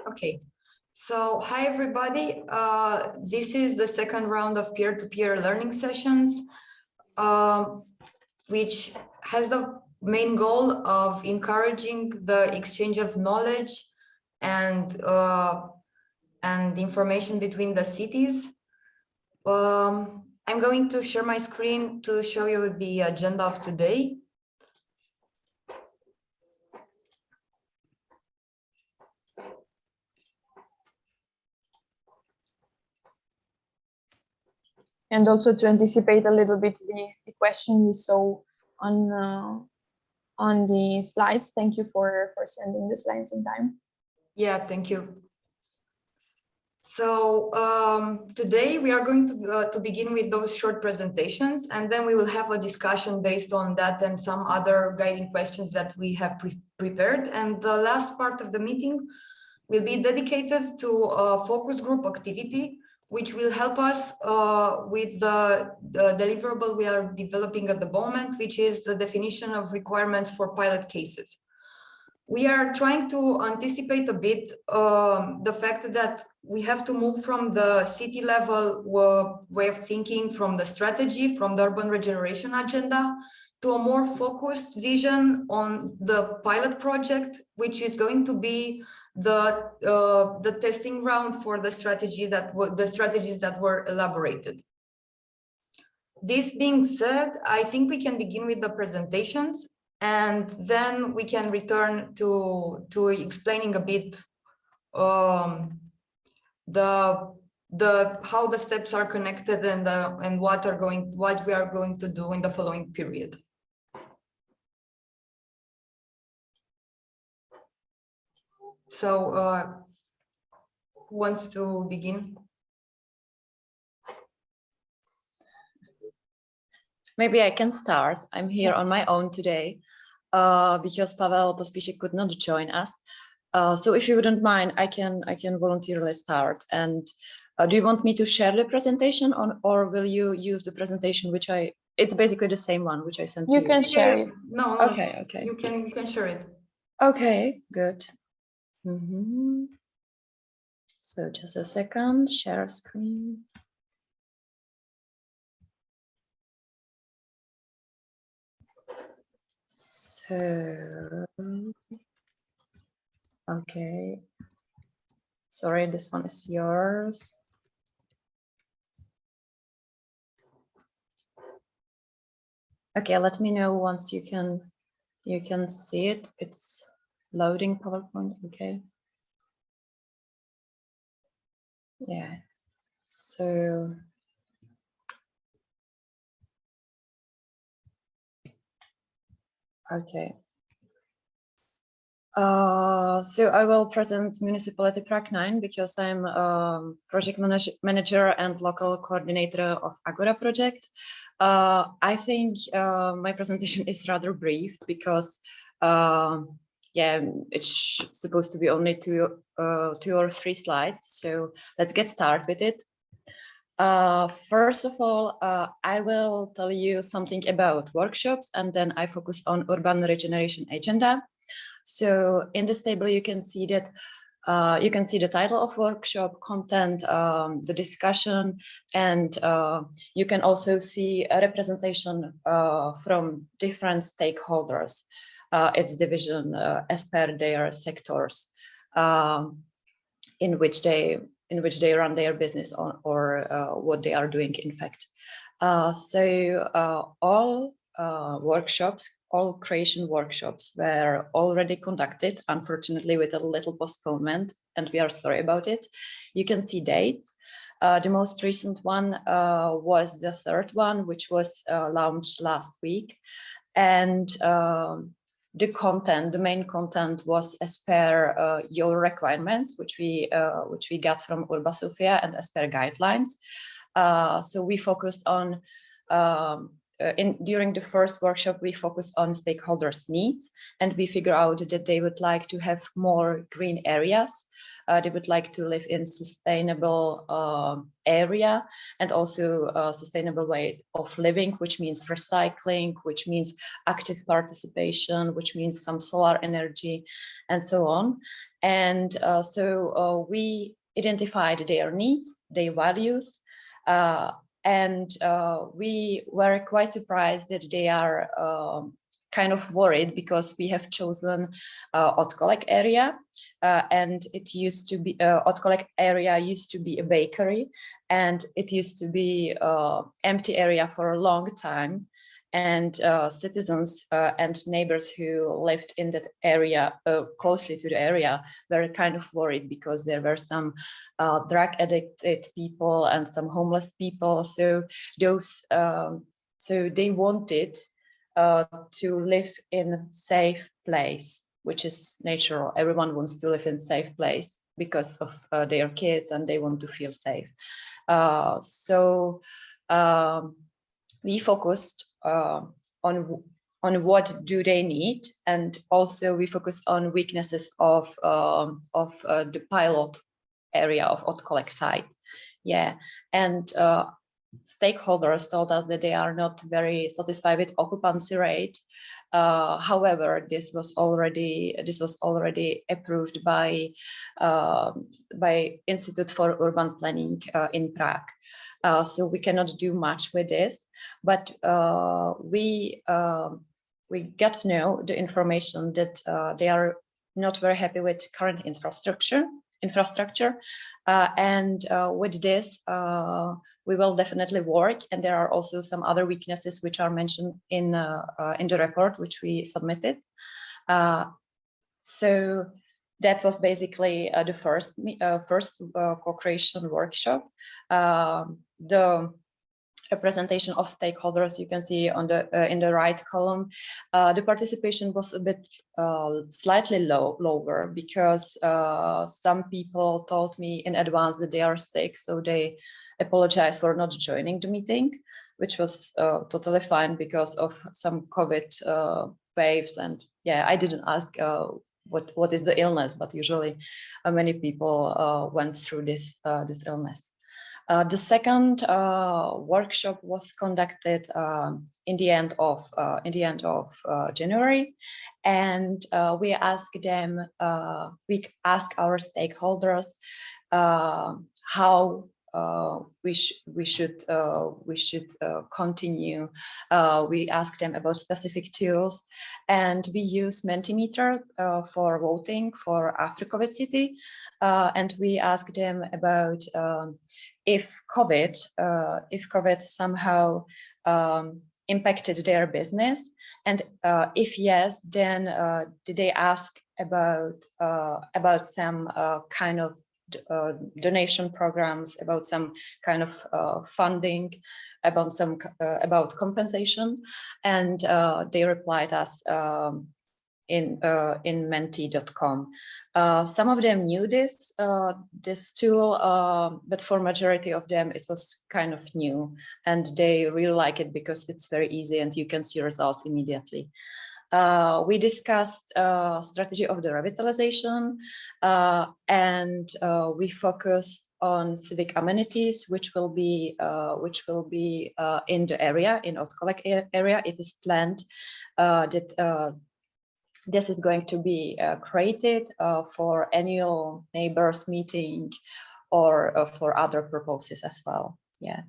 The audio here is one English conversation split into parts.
Okay, so hi everybody. This is the second round of peer-to-peer learning sessions, which has the main goal of encouraging the exchange of knowledge and information between the cities. I'm going to share my screen to show you the agenda of today. And also to anticipate a little bit the question we saw on the slides. Thank you for sending the slides in time. Yeah, thank you. So today we are going to begin with those short presentations, and then we will have a discussion based on that and some other guiding questions that we have prepared. And the last part of the meeting will be dedicated to a focus group activity, which will help us with the deliverable we are developing at the moment, which is the definition of requirements for pilot cases. We are trying to anticipate a bit the fact that we have to move from the city level way of thinking, from the strategy, from the urban regeneration agenda, to a more focused vision on the pilot project, which is going to be the testing ground for the strategies that were elaborated. This being said, I think we can begin with the presentations, and then we can return to explaining a bit how the steps are connected and what we are going to do in the following period. So who wants to begin? Maybe I can start. I'm here on my own today because Pavel Pospíšek could not join us. So if you wouldn't mind, I can voluntarily start. And do you want me to share the presentation or will you use the presentation which it's basically the same one which I sent to you? You can share it. No. Okay. You can share it. Okay, good. So just a second, share screen. So, okay. Sorry, this one is yours. Okay, let me know once you can see it. It's loading PowerPoint. Okay. Yeah. So. Okay. So I will present Municipality Prague 9 because I'm project manager and local coordinator of Agora project. I think my presentation is rather brief because yeah, it's supposed to be only two or three slides. So let's get started with it. First of all, I will tell you something about workshops, and then I focus on urban regeneration agenda. So in this table, you can see that you can see the title of workshop, content, the discussion, and you can also see a representation from different stakeholders. Its division as per their sectors in which they run their business on, or what they are doing, in fact. So all workshops, all creation workshops were already conducted, unfortunately with a little postponement, and we are sorry about it. You can see dates. The most recent one was the third one, which was launched last week. And the content, the main content was as per your requirements, which we got from Urba Sofia and as per guidelines. So we focused on during the first workshop, we focused on stakeholders' needs, and we figure out that they would like to have more green areas. They would like to live in sustainable area, and also a sustainable way of living, which means recycling, which means active participation, which means some solar energy, and so on. And so we identified their needs, their values, and we were quite surprised that they are kind of worried, because we have chosen Otkolek area, and it used to be Otkolek area used to be a bakery, and it used to be empty area for a long time. And citizens and neighbors who lived in that area, closely to the area, were kind of worried, because there were some drug addicted people and some homeless people. So so they wanted to live in safe place, which is natural. Everyone wants to live in safe place because of their kids, and they want to feel safe. So we focused on what do they need, and also we focused on weaknesses of the pilot area of Otkolek site. Yeah, and stakeholders told us that they are not very satisfied with occupancy rate. However, this was already approved by Institute for Urban Planning in Prague. So we cannot do much with this, but we get to know the information that they are not very happy with current infrastructure, and with this we will definitely work. And there are also some other weaknesses which are mentioned in the report which we submitted. So that was basically the first co-creation workshop. The representation of stakeholders, you can see on the in the right column. The participation was a bit slightly lower, because some people told me in advance that they are sick, so they apologize for not joining the meeting, which was totally fine because of some COVID waves. And yeah, I didn't ask what is the illness, but usually many people went through this illness. The second workshop was conducted in the end of January, and we asked our stakeholders how we should continue. We asked them about specific tools, and we use Mentimeter for voting for after COVID city, and we asked them about if COVID somehow impacted their business, and if yes, then did they ask about some kind of donation programs, about some kind of funding, about compensation, and they replied us in menti.com. Some of them knew this tool, but for majority of them it was kind of new, and they really like it because it's very easy and you can see results immediately. We discussed strategy of the revitalization, and we focused on civic amenities, which will be in the area, in Otkolek area. It is planned that this is going to be created for annual neighbors meeting, or for other purposes as well. Yeah.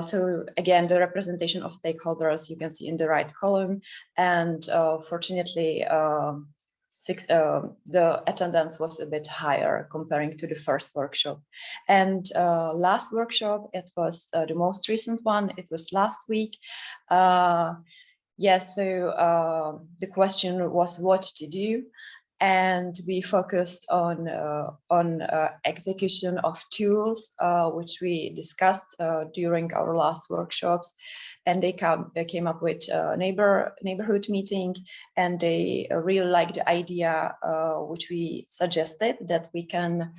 So again, the representation of stakeholders you can see in the right column, and fortunately the attendance was a bit higher comparing to the first workshop. And last workshop, it was the most recent one, it was last week. Yes, so the question was what to do, and we focused on execution of tools, which we discussed during our last workshops, and they came up with a neighborhood meeting, and they really liked the idea which we suggested, that we can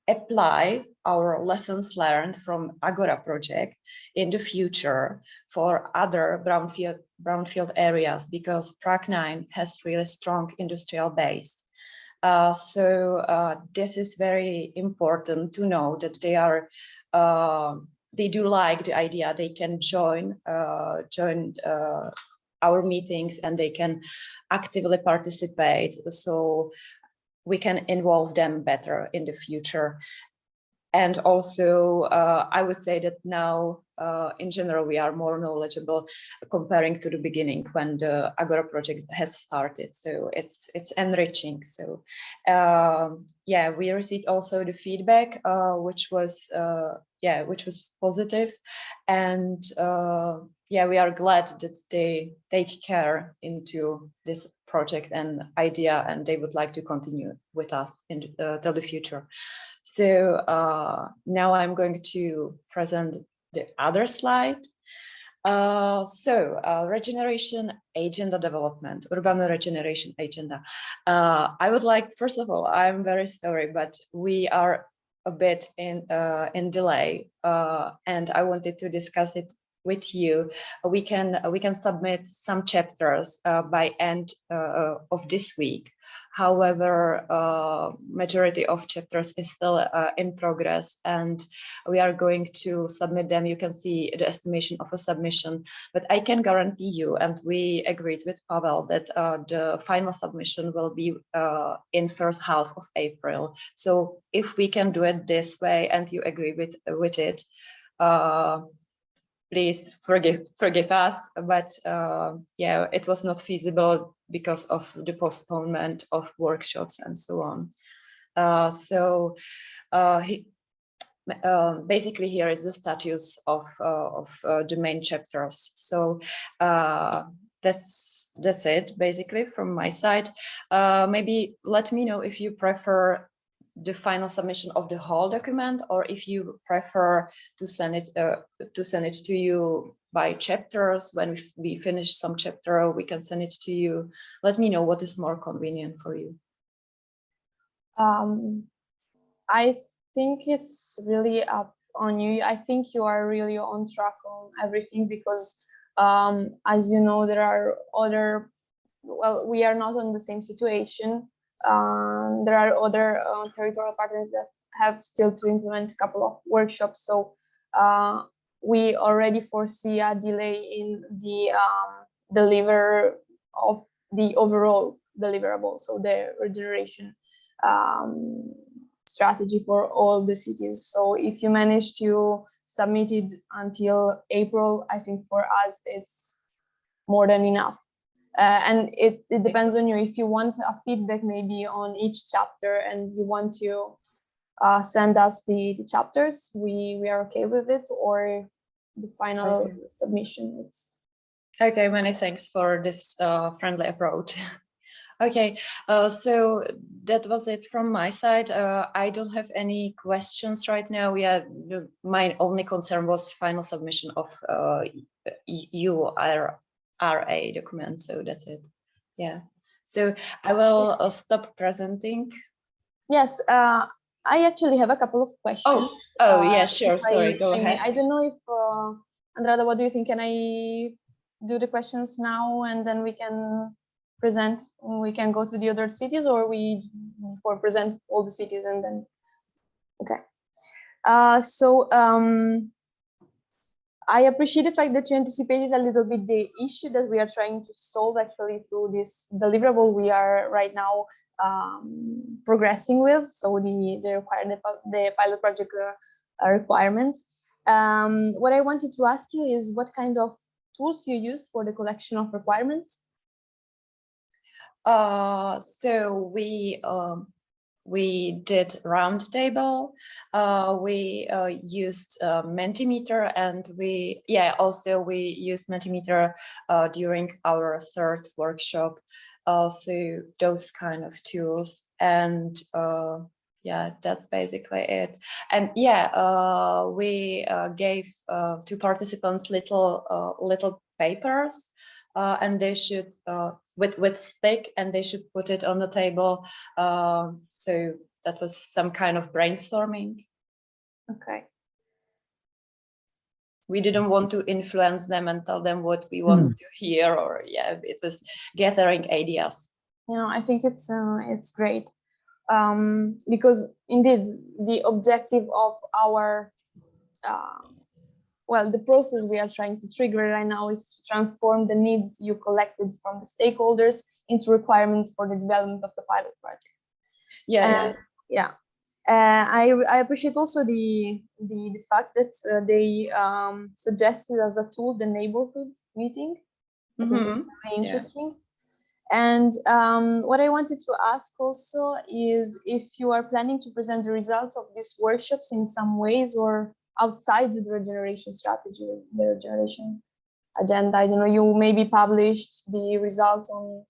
apply our lessons learned from Agora project in the future for other brownfield areas, because Prague 9 has really strong industrial base. So this is very important to know that they do like the idea. They can join our meetings and they can actively participate. So we can involve them better in the future. And also, I would say that now, in general, we are more knowledgeable comparing to the beginning when the Agora project has started. So it's enriching. So yeah, we received also the feedback, which was positive, and yeah, we are glad that they take care into this project and idea, and they would like to continue with us in till the future. So now I'm going to present the other slide. Regeneration agenda development, urban regeneration agenda. I would like, first of all, I'm very sorry, but we are a bit in delay, and I wanted to discuss it with you. We can submit some chapters by end of this week. However, majority of chapters is still in progress, and we are going to submit them. You can see the estimation of a submission, but I can guarantee you, and we agreed with Pavel, that the final submission will be in first half of April. So if we can do it this way and you agree with it, please forgive us, but yeah, it was not feasible because of the postponement of workshops and so on. Basically, here is the status of the main chapters. So that's it basically from my side. Maybe let me know if you prefer the final submission of the whole document, or if you prefer to send it to you by chapters. When we finish some chapter, we can send it to you. Let me know what is more convenient for you. I think it's really up on you. I think you are really on track on everything, because as you know, there are other, well, we are not in the same situation. There are other territorial partners that have still to implement a couple of workshops. So we already foresee a delay in the deliver of the overall deliverable. So the regeneration strategy for all the cities. So if you manage to submit it until April, I think for us it's more than enough. And it depends on you. If you want a feedback maybe on each chapter and you want to send us the chapters, we are okay with it, or the final submission. It's okay. Many thanks for this friendly approach. Okay, so that was it from my side. I don't have any questions right now. My only concern was final submission of URA document. So that's it. Yeah. So I will stop presenting. Yes, I actually have a couple of questions. Oh yeah, sure. Sorry, go ahead. I don't know if Andrada, what do you think? Can I do the questions now and then we can present? We can go to the other cities, or we present all the cities and then? Okay. I appreciate the fact that you anticipated a little bit the issue that we are trying to solve actually through this deliverable we are right now progressing with. So the pilot project requirements. What I wanted to ask you is what kind of tools you used for the collection of requirements? So we did roundtable. We used Mentimeter, and we used Mentimeter during our third workshop. So those kind of tools, and yeah, that's basically it. And yeah, we gave to participants little papers, and they should with stick, and they should put it on the table. So that was some kind of brainstorming. Okay. We didn't want to influence them and tell them what we want to hear, or it was gathering ideas. I think it's great, because indeed the objective of our the process we are trying to trigger right now is to transform the needs you collected from the stakeholders into requirements for the development of the pilot project. I appreciate also the fact that they suggested as a tool the neighborhood meeting. I think it's really interesting. And what I wanted to ask also is if you are planning to present the results of these workshops in some ways or outside the regeneration strategy, the regeneration agenda. I don't know, you maybe published the results on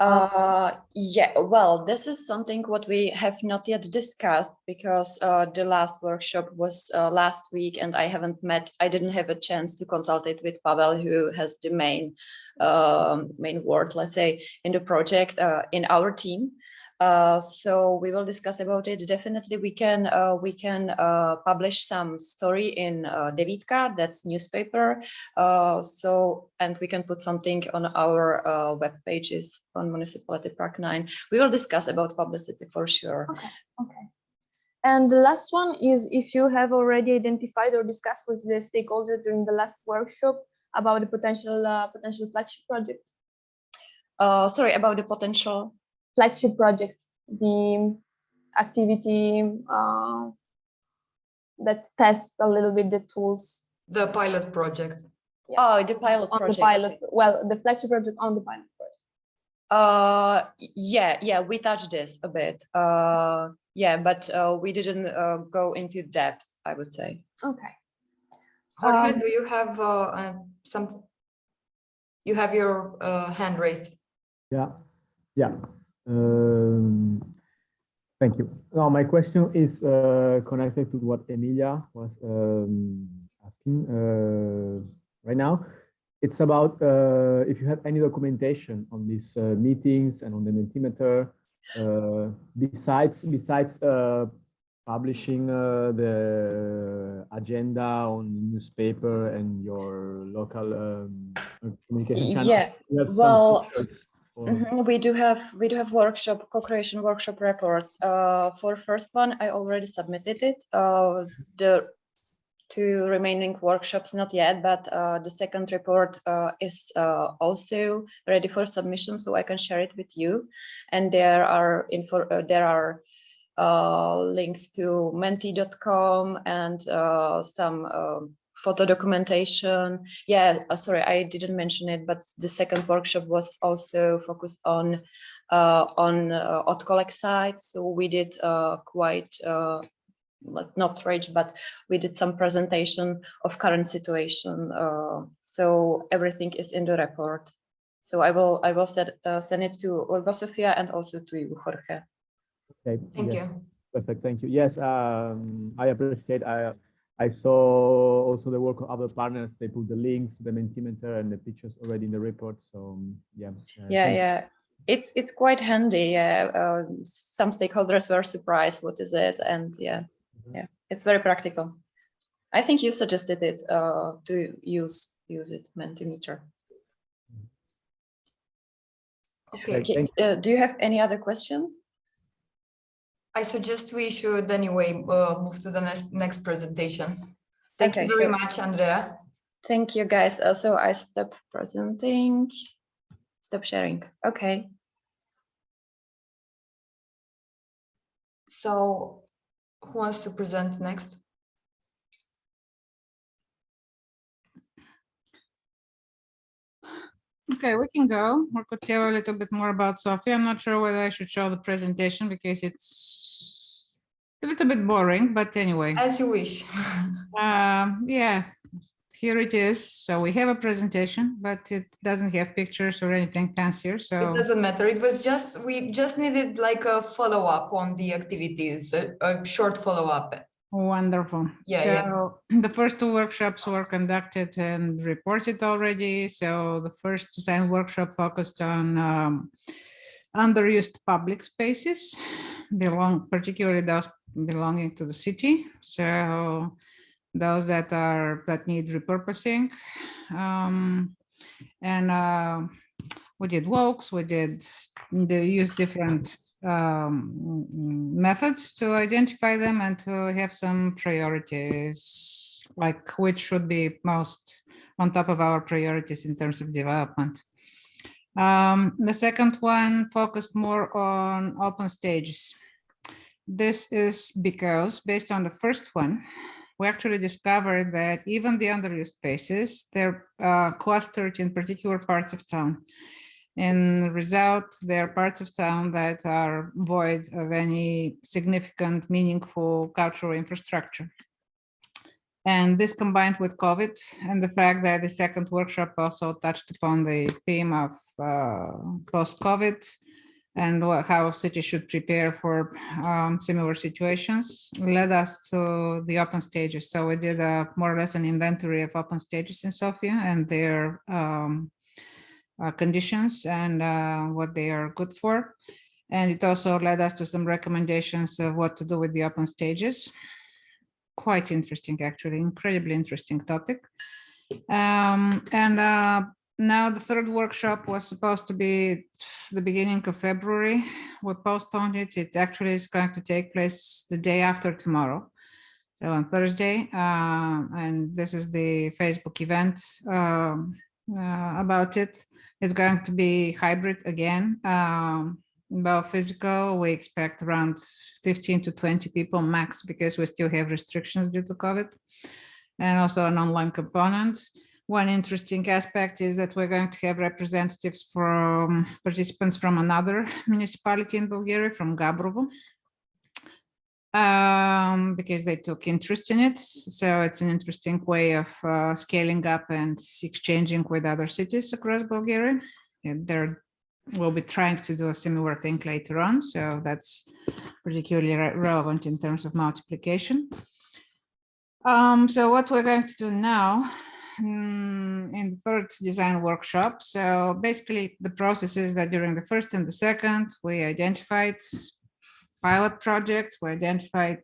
well, this is something what we have not yet discussed, because the last workshop was last week, and I didn't have a chance to consult it with Pavel, who has the main word, let's say, in the project in our team. So we will discuss about it. Definitely we can publish some story in Devítka, that's newspaper. And we can put something on our web pages on Municipality Prague 9. We will discuss about publicity for sure. Okay. And the last one is if you have already identified or discussed with the stakeholders during the last workshop about the potential flagship project. Sorry, about the potential flagship project, the activity that tests a little bit the tools. The pilot project. Yeah. Oh, the pilot project. The pilot, well, the flagship project on the pilot project. We touched this a bit. But we didn't go into depth, I would say. Okay. Um, Jorge, do you have you have your hand raised? Yeah. Thank you. Now, my question is connected to what Emilia was asking right now. It's about if you have any documentation on these meetings and on the Mentimeter, besides publishing the agenda on the newspaper and your local communication channel. Well, we do have co-creation workshop reports. For first one, I already submitted it. The two remaining workshops not yet, but the second report is also ready for submission, so I can share it with you. And there are links to menti.com and some photo documentation. Sorry, I didn't mention it, but the second workshop was also focused on Otkolek site. So we did quite not rage, but we did some presentation of current situation. So everything is in the report. So I will send it to Olga Sofia and also to you, Jorge. Okay. Thank you. Perfect. Thank you. Yes, I appreciate. I saw also the work of other partners. They put the links, the Mentimeter, and the pictures already in the report. So it's quite handy. Some stakeholders were surprised. What is it? And it's very practical. I think you suggested it to use it, Mentimeter. Okay. Do you have any other questions? I suggest we should anyway move to the next presentation. Thank you very much, Andrea. Thank you, guys. So I stop presenting, stop sharing. Okay. So who wants to present next? Okay, we can go. We could tell a little bit more about Sophie. I'm not sure whether I should show the presentation because it's a little bit boring, but anyway. As you wish. Yeah, here it is. So we have a presentation, but it doesn't have pictures or anything fancier. So it doesn't matter. It was we just needed like a follow-up on the activities, a short follow-up. Wonderful. So the first two workshops were conducted and reported already. So the first design workshop focused on underused public spaces. particularly those belonging to the city. So those that need repurposing. We did walks, they use different methods to identify them and to have some priorities, like which should be most on top of our priorities in terms of development. The second one focused more on open stages. This is because based on the first one, we actually discovered that even the underused spaces, they're clustered in particular parts of town. In the result, there are parts of town that are void of any significant, meaningful cultural infrastructure. And this combined with COVID and the fact that the second workshop also touched upon the theme of post-COVID and how cities should prepare for similar situations, led us to the open stages. So we did more or less an inventory of open stages in Sofia and their conditions and what they are good for. And it also led us to some recommendations of what to do with the open stages. Quite interesting, actually, incredibly interesting topic. Now the third workshop was supposed to be the beginning of February. We postponed it. It actually is going to take place the day after tomorrow. So on Thursday, and this is the Facebook event about it. It's going to be hybrid again. About physical, we expect around 15 to 20 people max because we still have restrictions due to COVID, and also an online component. One interesting aspect is that we're going to have representatives from participants from another municipality in Bulgaria, from Gabrovo, because they took interest in it. So it's an interesting way of scaling up and exchanging with other cities across Bulgaria. And we'll be trying to do a similar thing later on. So that's particularly relevant in terms of multiplication. So what we're going to do now in the third design workshop. So basically the process is that during the first and the second, we identified pilot projects, we identified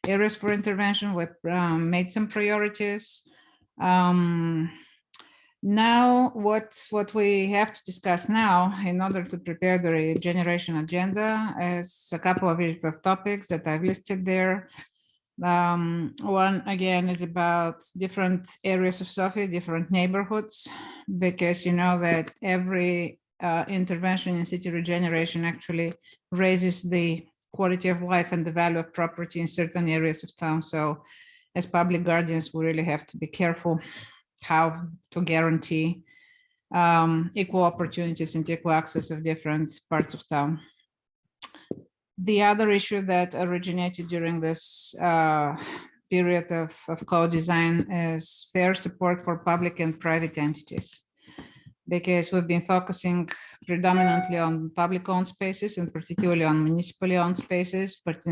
areas for intervention, we made some priorities. Now, what we have to discuss now in order to prepare the regeneration agenda is a couple of topics that I've listed there. One again is about different areas of Sofia, different neighborhoods, because you know that every intervention in city regeneration actually raises the quality of life and the value of property in certain areas of town. So as public guardians, we really have to be careful how to guarantee equal opportunities and equal access of different parts of town. The other issue that originated during this period of co-design is fair support for public and private entities, because we've been focusing predominantly on public-owned spaces and particularly on municipally owned spaces, but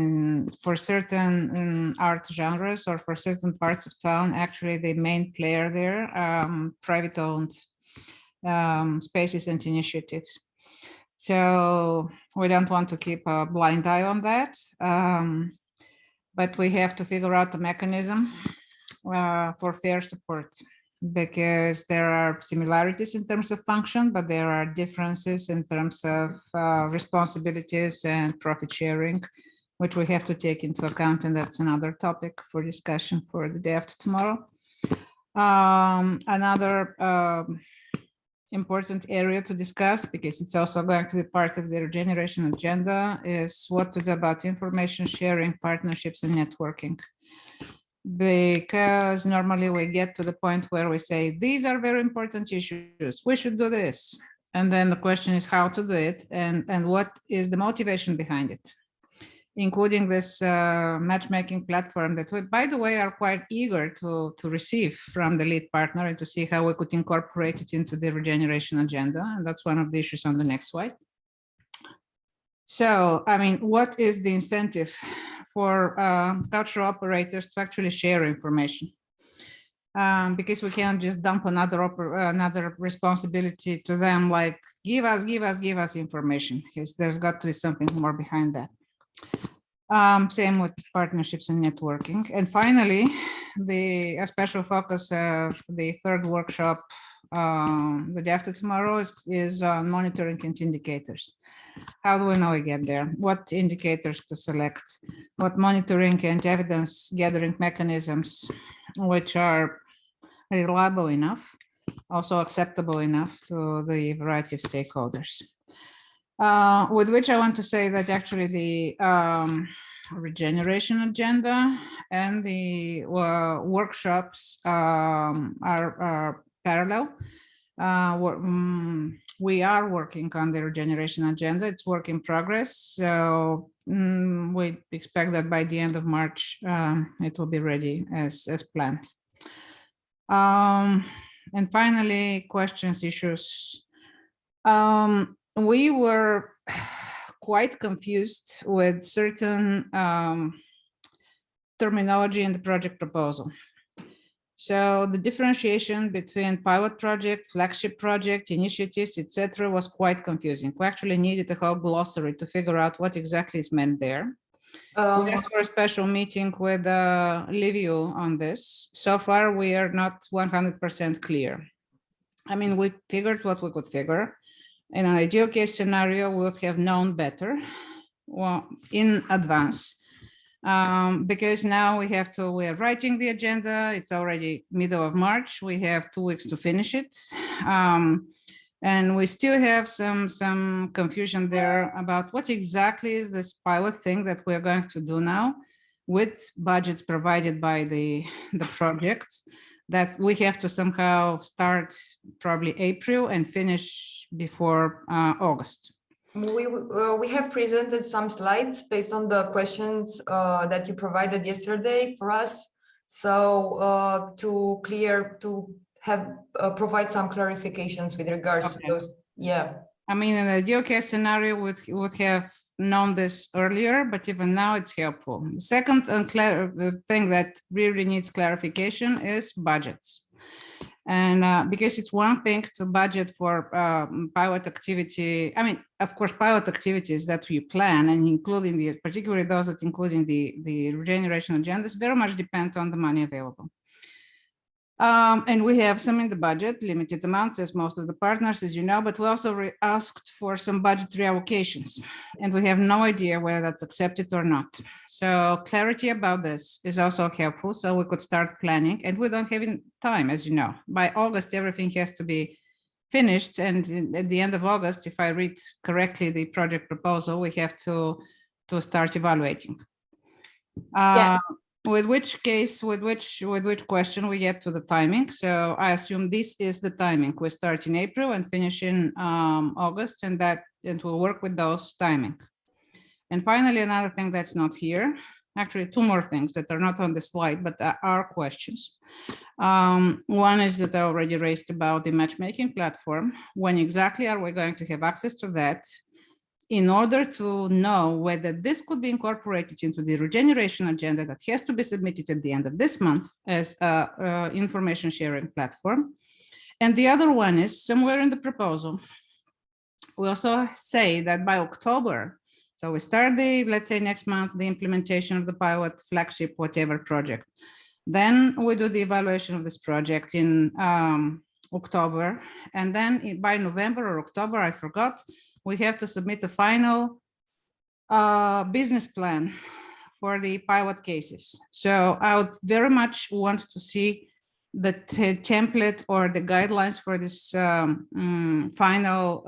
for certain art genres or for certain parts of town, actually the main player there, private-owned spaces and initiatives. So we don't want to keep a blind eye on that, but we have to figure out the mechanism for fair support, because there are similarities in terms of function, but there are differences in terms of responsibilities and profit sharing, which we have to take into account. And that's another topic for discussion for the day after tomorrow. Another important area to discuss, because it's also going to be part of the regeneration agenda, is what to do about information sharing, partnerships, and networking. Because normally we get to the point where we say, these are very important issues, we should do this. And then the question is how to do it and what is the motivation behind it, including this matchmaking platform that we, by the way, are quite eager to receive from the lead partner and to see how we could incorporate it into the regeneration agenda. And that's one of the issues on the next slide. So, I mean, what is the incentive for cultural operators to actually share information? because we can't just dump another responsibility to them, like give us information, because there's got to be something more behind that. Same with partnerships and networking. And finally, a special focus of the third workshop, the day after tomorrow, is on monitoring and indicators. How do we know we get there? What indicators to select? What monitoring and evidence gathering mechanisms which are reliable enough, also acceptable enough to the variety of stakeholders. With which I want to say that actually the regeneration agenda and the workshops are parallel. We are working on the regeneration agenda. It's work in progress. So we expect that by the end of March, it will be ready as planned. And finally, questions, issues. We were quite confused with certain terminology in the project proposal. So the differentiation between pilot project, flagship project, initiatives, etc., was quite confusing. We actually needed a whole glossary to figure out what exactly is meant there. We asked for a special meeting with Liviu on this. So far, we are not 100% clear. I mean, we figured what we could figure. In an ideal case scenario, we would have known better, well, in advance, because now we're writing the agenda. It's already middle of March. We have 2 weeks to finish it. And we still have some confusion there about what exactly is this pilot thing that we're going to do now with budgets provided by the project, that we have to somehow start probably April and finish before August. We have presented some slides based on the questions that you provided yesterday for us. So to provide some clarifications with regards to those. Yeah. I mean, in the ideal case scenario, would have known this earlier, but even now it's helpful. The second thing that really needs clarification is budgets. And because it's one thing to budget for pilot activity. I mean, of course, pilot activities that you plan, and including particularly those that including the regeneration agendas, very much depend on the money available. And we have some in the budget, limited amounts, as most of the partners, as you know, but we also asked for some budget reallocations, and we have no idea whether that's accepted or not. So clarity about this is also helpful, so we could start planning, and we don't have time, as you know. By August, everything has to be finished, and at the end of August, if I read correctly the project proposal, we have to start evaluating. Yeah. With which question we get to the timing. So I assume this is the timing. We start in April and finish in August, and we'll work with those timing. And finally, another thing that's not here, actually 2 more things that are not on the slide, but are questions. One is that I already raised about the matchmaking platform. When exactly are we going to have access to that, in order to know whether this could be incorporated into the regeneration agenda that has to be submitted at the end of this month as a information sharing platform. And the other one is somewhere in the proposal. We also say that by October, so we start let's say next month, the implementation of the pilot, flagship, whatever project. Then we do the evaluation of this project in October. And then by November or October, I forgot, we have to submit a final business plan for the pilot cases. So I would very much want to see the template or the guidelines for this final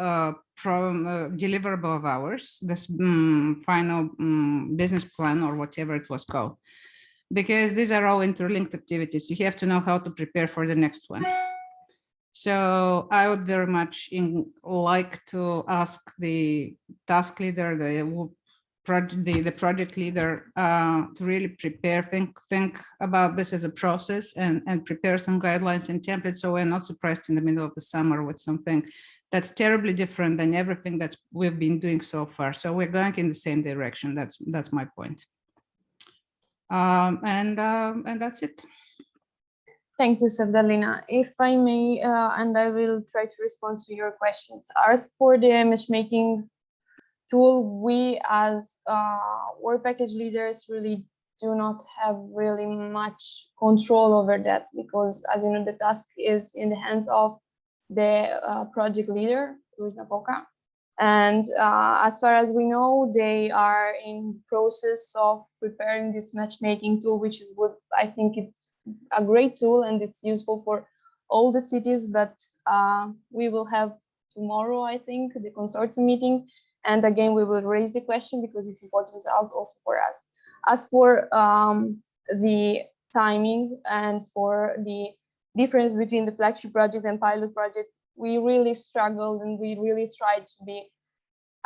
deliverable of ours, this final business plan or whatever it was called. Because these are all interlinked activities. You have to know how to prepare for the next one. So I would very much like to ask the task leader, the project leader, to really prepare, think about this as a process and prepare some guidelines and templates, so we're not surprised in the middle of the summer with something that's terribly different than everything that we've been doing so far. So we're going in the same direction. That's my point. And that's it. Thank you, Sevdalina. If I may, and I will try to respond to your questions. As for the matchmaking tool, we as work package leaders really do not have really much control over that, because as you know, the task is in the hands of the project leader, Lužna Poka. And as far as we know, they are in process of preparing this matchmaking tool, which is what I think it's a great tool and it's useful for all the cities. But we will have tomorrow, I think, the consortium meeting. And again, we will raise the question because it's important also for us. As for the timing and for the difference between the flagship project and pilot project, we really struggled and we really tried to be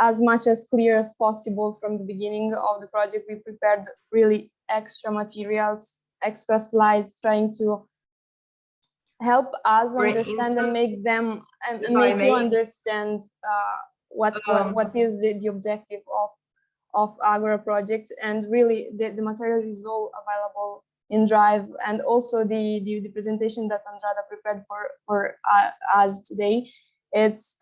as much as clear as possible from the beginning of the project. We prepared really extra materials, extra slides, trying to help us For understand and instance, make them and if I make you may, understand what is the objective of Agora project. And really the material is all available in Drive, and also the presentation that Andrada prepared for us today. It's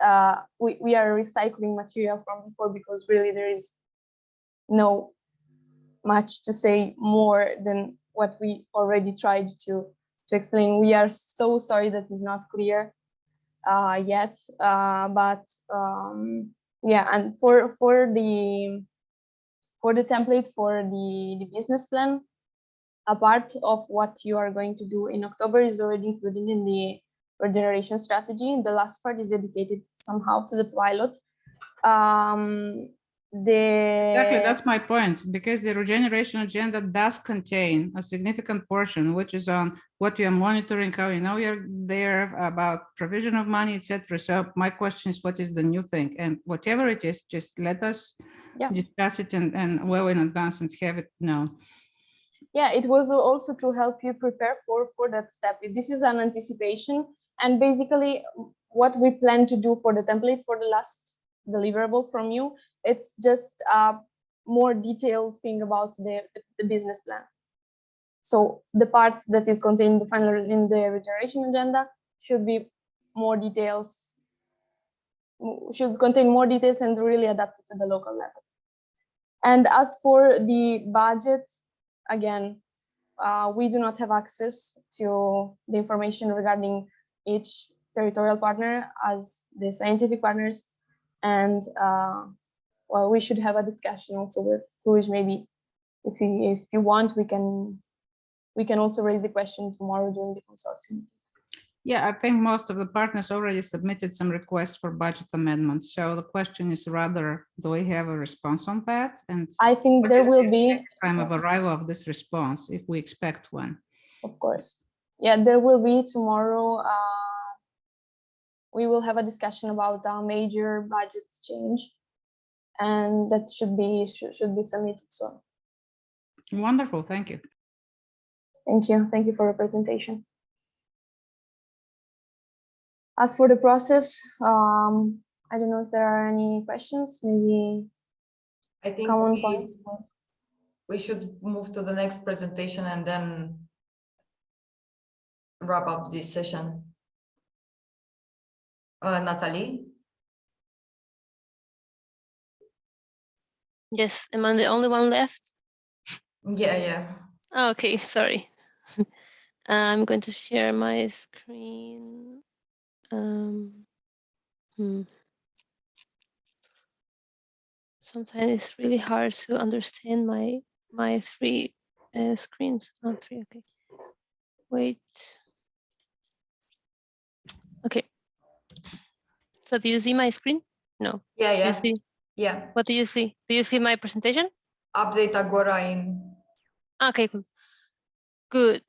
we are recycling material from before, because really there is no much to say more than what we already tried to explain. We are so sorry that is not clear yet, but yeah. And for the template for the business plan, a part of what you are going to do in October is already included in the regeneration strategy. The last part is dedicated somehow to the pilot. Exactly, that's my point, because the regeneration agenda does contain a significant portion, which is on what you are monitoring, how you know you're there, about provision of money, etc. So my question is, what is the new thing? And whatever it is, just let us discuss it and well in advance and have it known. Yeah, it was also to help you prepare for that step. This is an anticipation, and basically what we plan to do for the template for the last deliverable from you, it's just a more detailed thing about the business plan. So the parts that is contained in the regeneration agenda should be more details, should contain more details and really adapted to the local level. And as for the budget, again, we do not have access to the information regarding each territorial partner as the scientific partners. And well, we should have a discussion also with Cluj. Maybe if you want, we can also raise the question tomorrow during the consortium. Yeah, I think most of the partners already submitted some requests for budget amendments. So the question is rather, do we have a response on that? And I think there will be time of arrival of this response, if we expect one. Of course. Yeah, there will be tomorrow. We will have a discussion about our major budget change, and that should be submitted soon. Wonderful, thank you. Thank you. Thank you for your presentation. As for the process, I don't know if there are any questions, maybe I think common points. we should move to the next presentation and then wrap up this session. Natalie? Yes, am I the only one left? Yeah. Oh, okay, sorry. I'm going to share my screen. Sometimes it's really hard to understand my three screens. Oh, three, okay. Wait. Okay. So do you see my screen? No. Yeah. You see? Yeah. What do you see? Do you see my presentation? Update Agora in. Okay, cool. Good.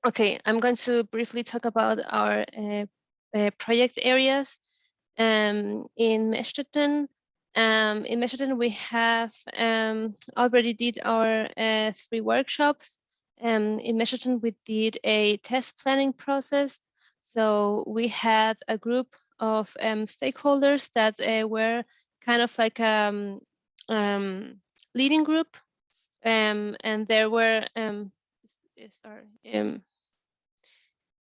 Okay, I'm going to briefly talk about our project areas. In Mescheden, we have already did our 3 workshops. In Mescheden, we did a test planning process. So we had a group of stakeholders that were kind of like leading group and there were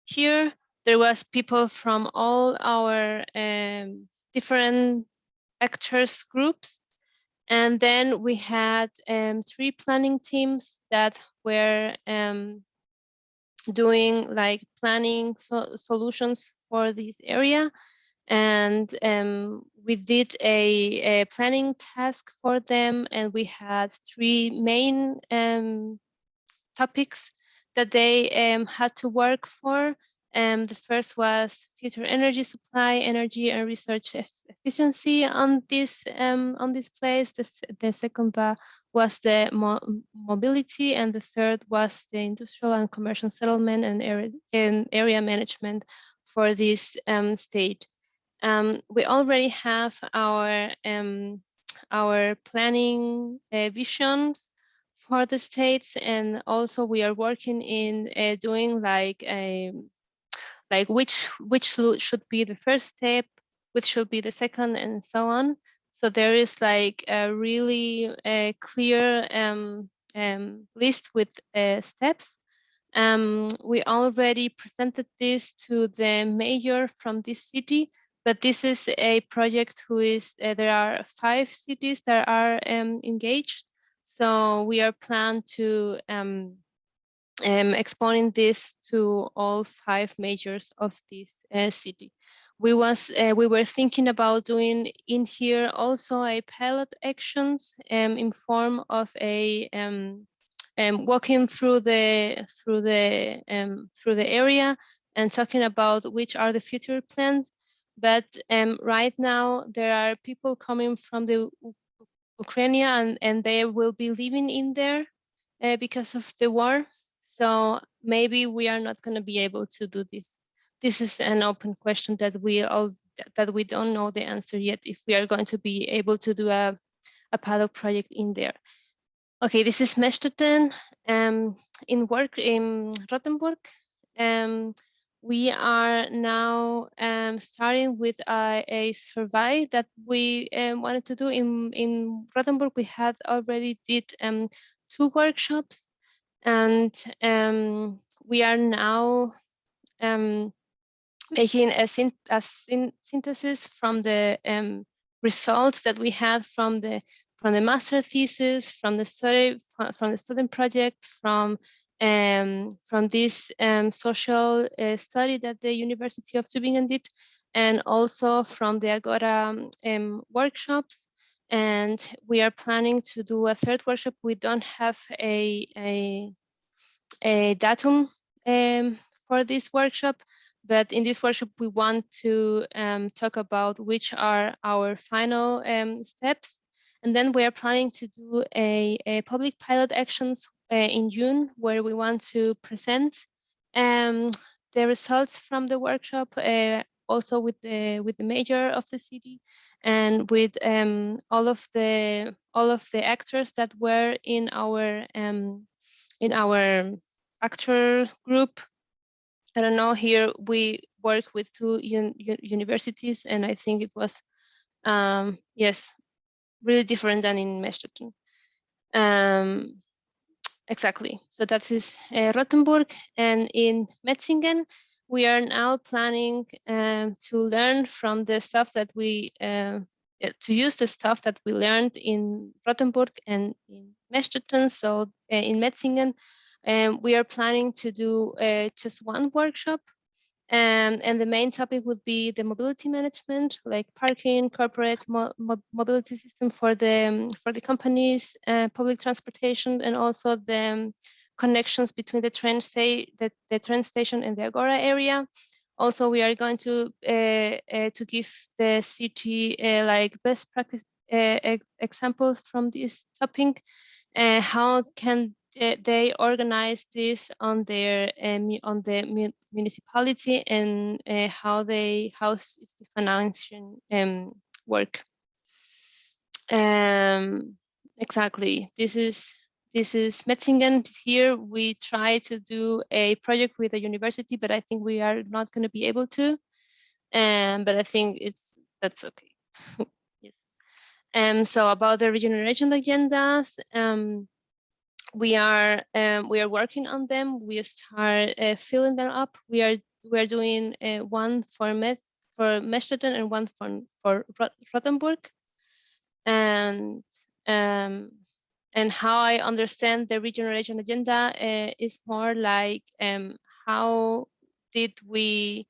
here there was people from all our different actors groups, and then we had 3 planning teams that were doing like planning solutions for this area. And we did a planning task for them, and we had 3 main topics that they had to work for. The first was future energy supply, energy and research efficiency on this place. The second was the mobility, and the third was the industrial and commercial settlement and area management for this state. We already have our planning visions for the states, and also we are working in doing like which should be the first step, which should be the second, and so on. So there is like a really clear list with steps. We already presented this to the mayor from this city, but this is a project who is, there are 5 cities that are engaged. So we are planned to expounding this to all 5 majors of this city. We were thinking about doing in here also a pilot actions in form of a walking through the area and talking about which are the future plans. But right now there are people coming from the Ukraine, and they will be living in there because of the war. So maybe we are not going to be able to do this. This is an open question that we don't know the answer yet, if we are going to be able to do a pilot project in there. Okay, this is Mestetten. In work in Rothenburg, we are now starting with a survey that we wanted to do in Rothenburg. We had already did 2 workshops, and we are now making a synthesis from the results that we had from the master thesis, from the student project, from this social study that the University of Tübingen did, and also from the Agora workshops. And we are planning to do a 3rd workshop. We don't have a datum for this workshop, but in this workshop we want to talk about which are our final steps. And then we are planning to do a public pilot actions in June, where we want to present the results from the workshop, also with the mayor of the city, and with all of the actors that were in our actor group. I don't know, here we work with 2 universities, and I think it was yes, really different than in Mestetten. Exactly. So that is Rothenburg. And in Metzingen, we are now planning to learn from the stuff that we, to use the stuff that we learned in Rothenburg and in Mestetten. So in Metzingen, we are planning to do just 1 workshop. And the main topic would be the mobility management, like parking, corporate mobility system for the companies, public transportation, and also the connections between the train station and the Agora area. Also, we are going to give the city like best practice examples from this topic. How can they organize this on their on the municipality, and how is the financing work? Exactly. This is Metzingen. Here we try to do a project with a university, but I think we are not going to be able to. But I think that's okay. Yes. So about the regeneration agendas. we are working on them. We start filling them up. We are doing one for Mescheden and one for Rothenburg, and how I understand the regeneration agenda is more like how did we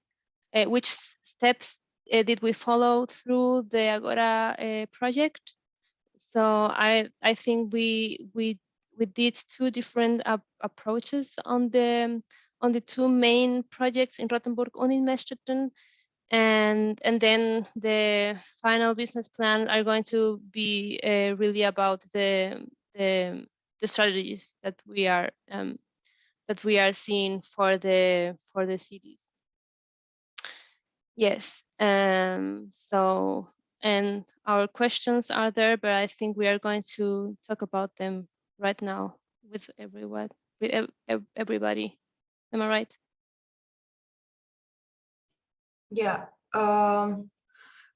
which steps did we follow through the Agora project. So I think we did two different approaches on the two main projects in Rothenburg and in Mescheden, and then the final business plan are going to be really about the strategies that we are seeing for the cities. Yes. So, and our questions are there, but I think we are going to talk about them right now with everyone, with everybody. Am I right? Yeah.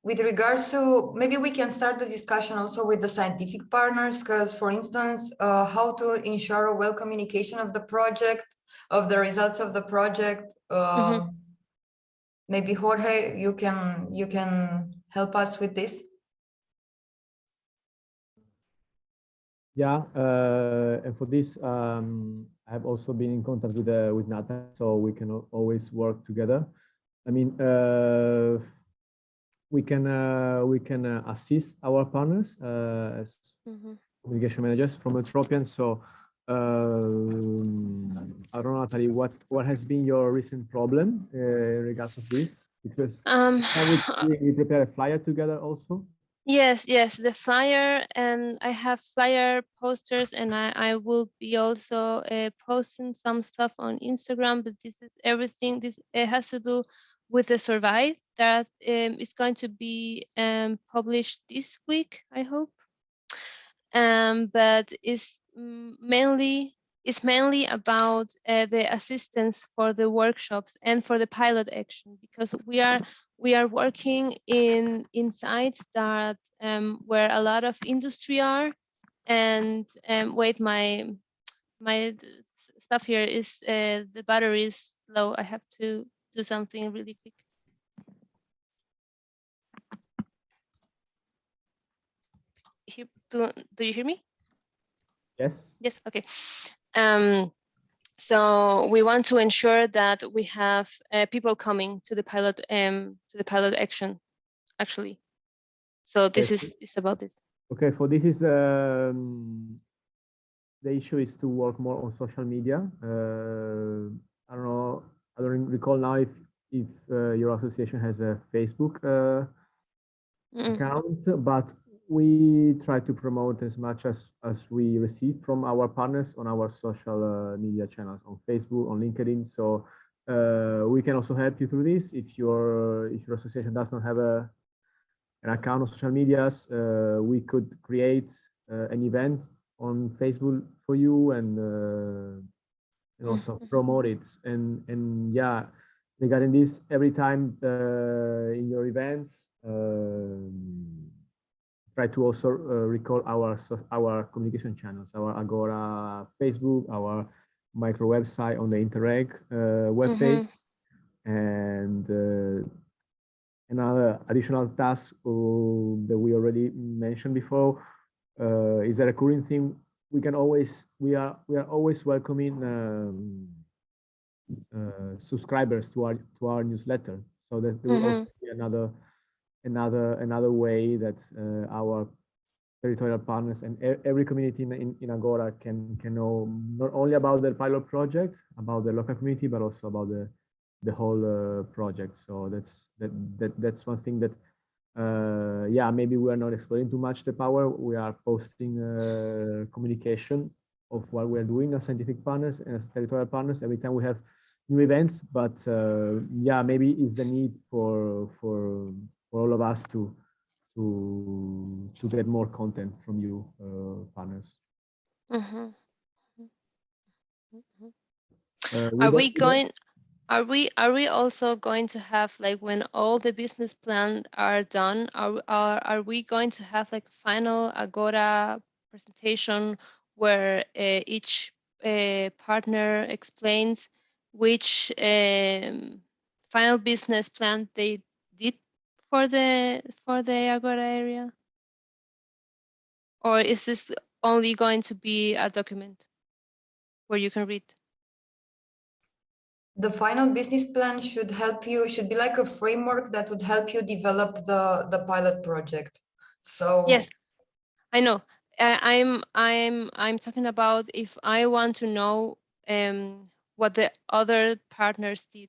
With regards to, maybe we can start the discussion also with the scientific partners, because for instance, how to ensure a well communication of the project, of the results of the project. Maybe Jorge, you can help us with this. Yeah, and for this, I have also been in contact with Nathan, so we can always work together. I mean, we can assist our partners as communication managers from Utropian. So I don't know, Natalie, what has been your recent problem in regards of this? Because we prepare a flyer together also. Yes, the flyer, and I have flyer posters, and I will be also posting some stuff on Instagram, but this is everything. This has to do with the survey that is going to be published this week, I hope. But it's mainly about the assistance for the workshops and for the pilot action, because we are working in sites that where a lot of industry are, and wait, my stuff here is the battery is low. I have to do something really quick. Do you hear me? Yes, okay. So we want to ensure that we have people coming to the pilot action, actually. So this is about this. Okay, for this is the issue is to work more on social media. I don't know, I don't recall now if your association has a Facebook account, but we try to promote as much as we receive from our partners on our social media channels, on Facebook, on LinkedIn. So we can also help you through this. If your association does not have an account on social medias, we could create an event on Facebook for you and also promote it. And yeah, regarding this, every time in your events, try to also recall our communication channels, our Agora Facebook, our micro website on the Interreg webpage, and another additional task that we already mentioned before is a recurring thing. We are always welcoming subscribers to our newsletter, so that there will also be another way that our territorial partners and every community in Agora can know not only about the pilot project, about the local community, but also about the whole project. So that's one thing that yeah, maybe we are not exploring too much the power. We are posting communication of what we are doing as scientific partners and as territorial partners every time we have new events. But yeah, maybe it's the need for all of us to get more content from you, partners. Are we also going to have, like, when all the business plans are done, are we going to have like final Agora presentation where each partner explains which final business plan they did for the Agora area? Or is this only going to be a document where you can read? The final business plan should help you, should be like a framework that would help you develop the pilot project. So Yes, I know. I'm talking about if I want to know what the other partners did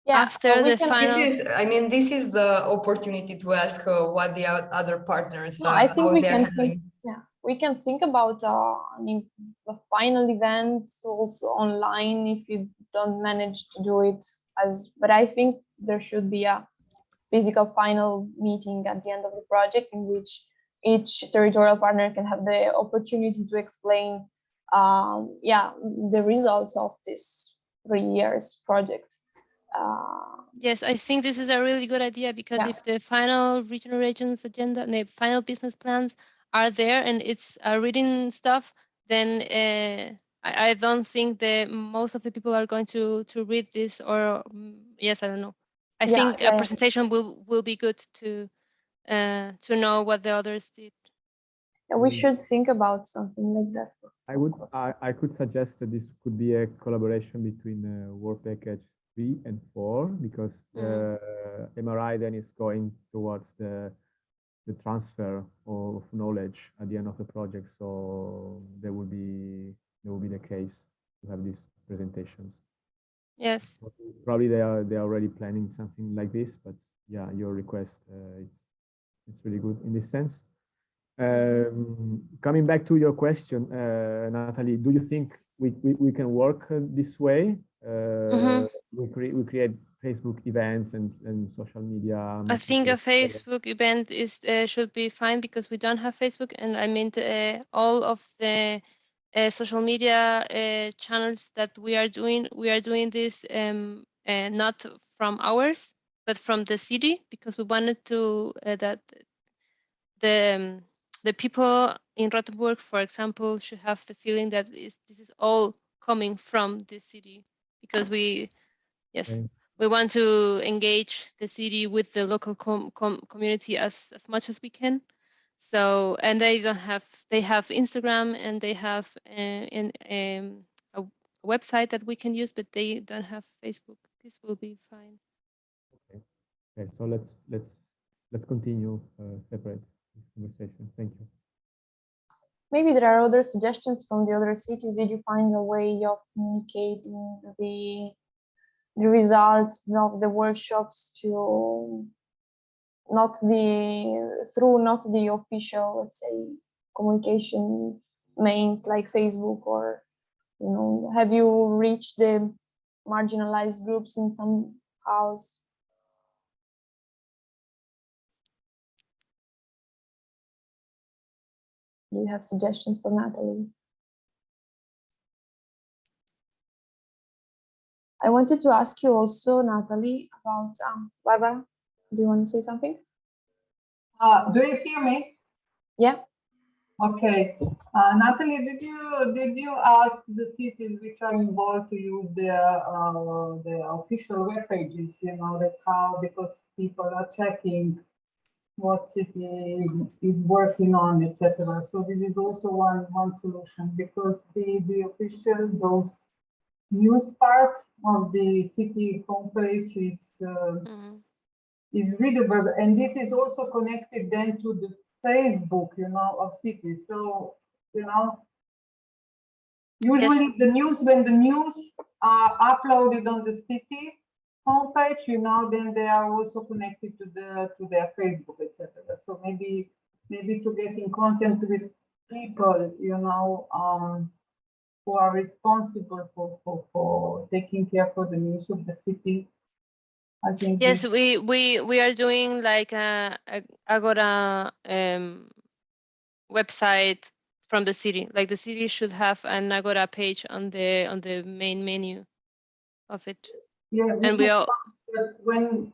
Yeah, after we the can. final. this is the opportunity to ask what the other partners, No, I think how we they're can handling. think. Yeah, we can think about I mean, the final event also online if you don't manage to do it as. But I think there should be a physical final meeting at the end of the project in which each territorial partner can have the opportunity to explain, yeah, the results of this 3 years project. Yes, I think this is a really good idea because Yeah. if the final regional regions agenda and the final business plans are there and it's reading stuff, then I don't think that most of the people are going to read this or yes, I don't know. I Yeah, think yeah, a yeah. presentation will be good to know what the others did. Yeah, we should think about something like that. I could suggest that this could be a collaboration between work package 3 and 4 because MRI then is going towards the transfer of knowledge at the end of the project. So there will be the case to have these presentations. Yes. Probably they are already planning something like this, but yeah, your request it's really good in this sense. Coming back to your question, Natalie, do you think we can work this way? We create Facebook events and social media. I think a messages. Facebook event is should be fine because we don't have Facebook, and I mean all of the social media channels that we are doing this not from ours, but from the city because we wanted to that the people in Rothenburg, for example, should have the feeling that this is all coming from the city because we want to engage the city with the local community as much as we can. So, and they have Instagram and they have a website that we can use, but they don't have Facebook. This will be fine. Okay, so let's continue separate this conversation. Thank you. Maybe there are other suggestions from the other cities. Did you find a way of communicating the results of the workshops to not the official, let's say, communication means like Facebook, or have you reached the marginalized groups in some house? Do you have suggestions for Natalie? I wanted to ask you also, Natalie, about Barbara. Do you want to say something? Do you hear me? Yeah. Okay. Natalie, did you ask the cities which are involved to use the official web pages? That how, because people are checking what city is working on, etc. So this is also one solution because the official those news part of the city homepage is readable, and this is also connected then to the Facebook, of cities. So, usually the news, when the news are uploaded on the city homepage, then they are also connected to their Facebook, etc. So maybe to get in contact with people, who are responsible for taking care for the news of the city. I think yes, we are doing like a Agora website from the city. Like the city should have an Agora page on the main menu of it. Yeah, and we all when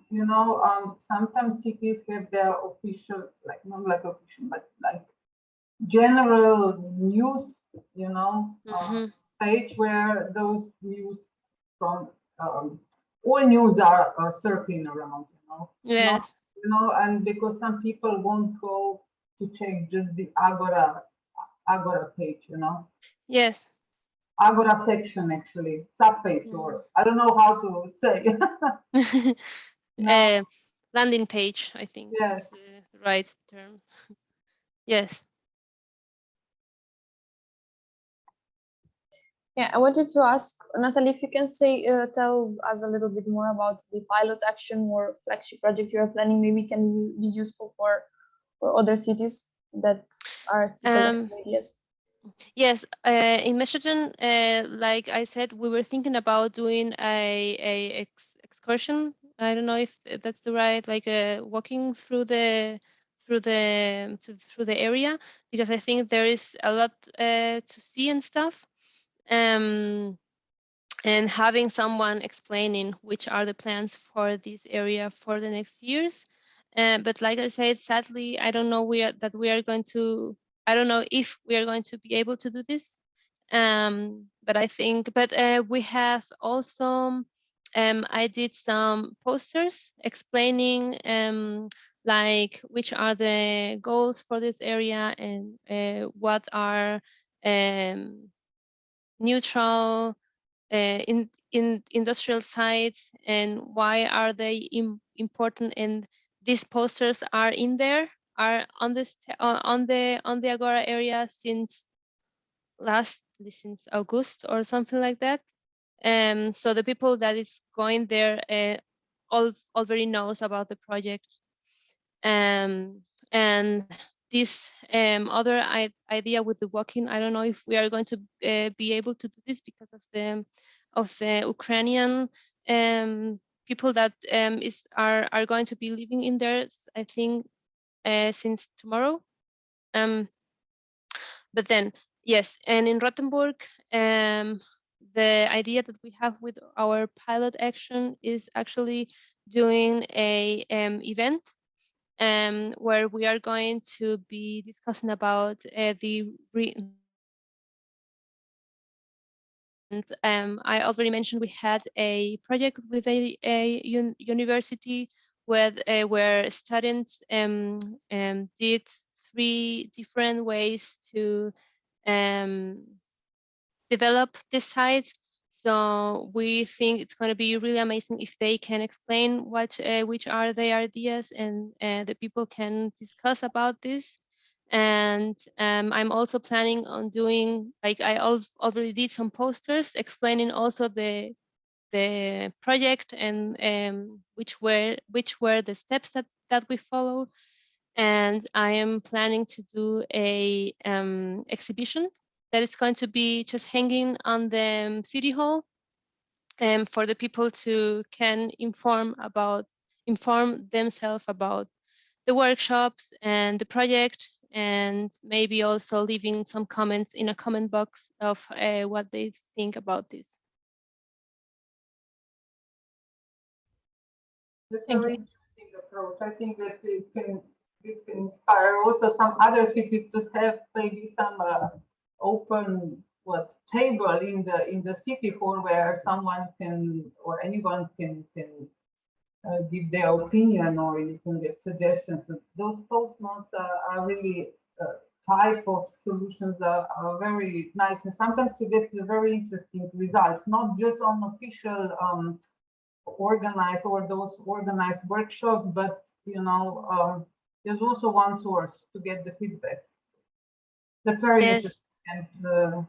sometimes cities have their official, like not like official, but like general news you know, Mhm. page where those news from all news are circling around, you know, not, Yes. you know, and because some people won't go to check just the Agora page, you know, Yes. Agora section actually, subpage, or I don't know how to say. No, uh, landing page, I think yes. is the right term. Yes. Yeah, I wanted to ask Natalie if you can say, tell us a little bit more about the pilot action or flagship project you are planning. Maybe can be useful for other cities that are still collecting ideas. Yes, in Meshuggah, like I said, we were thinking about doing a excursion. I don't know if that's the right, like walking through the area, because I think there is a lot to see and stuff. And having someone explaining which are the plans for this area for the next years. But like I said, sadly, I don't know I don't know if we are going to be able to do this. But I think, we have also, I did some posters explaining like which are the goals for this area and what are neutral in industrial sites and why are they important, and these posters are in there, are on this on the Agora area since August or something like that. So the people that is going there already knows about the project. And this other idea with the walking, I don't know if we are going to be able to do this because of the Ukrainian people that are going to be living in there, I think, since tomorrow. But then, yes, and in Rothenburg, the idea that we have with our pilot action is actually doing a event where we are going to be discussing about the and I already mentioned we had a project with a university where students did 3 different ways to um, develop this site. So we think it's going to be really amazing if they can explain which are their ideas, and the people can discuss about this. And I'm also planning on doing, like I already did some posters explaining also the project and which were the steps that we follow. And I am planning to do a exhibition that is going to be just hanging on the city hall, for the people to can inform themselves about the workshops and the project, and maybe also leaving some comments in a comment box of what they think about this. That's a Thank very you. interesting approach. I think that this can inspire also some other cities to have maybe some open table in the city hall where someone can or anyone can give their opinion, or you can get suggestions. So those post notes are really type of solutions are very nice, and sometimes you get very interesting results, not just on official organized or those organized workshops, but you know, there's also one source to get the feedback. That's very interesting. Yes, And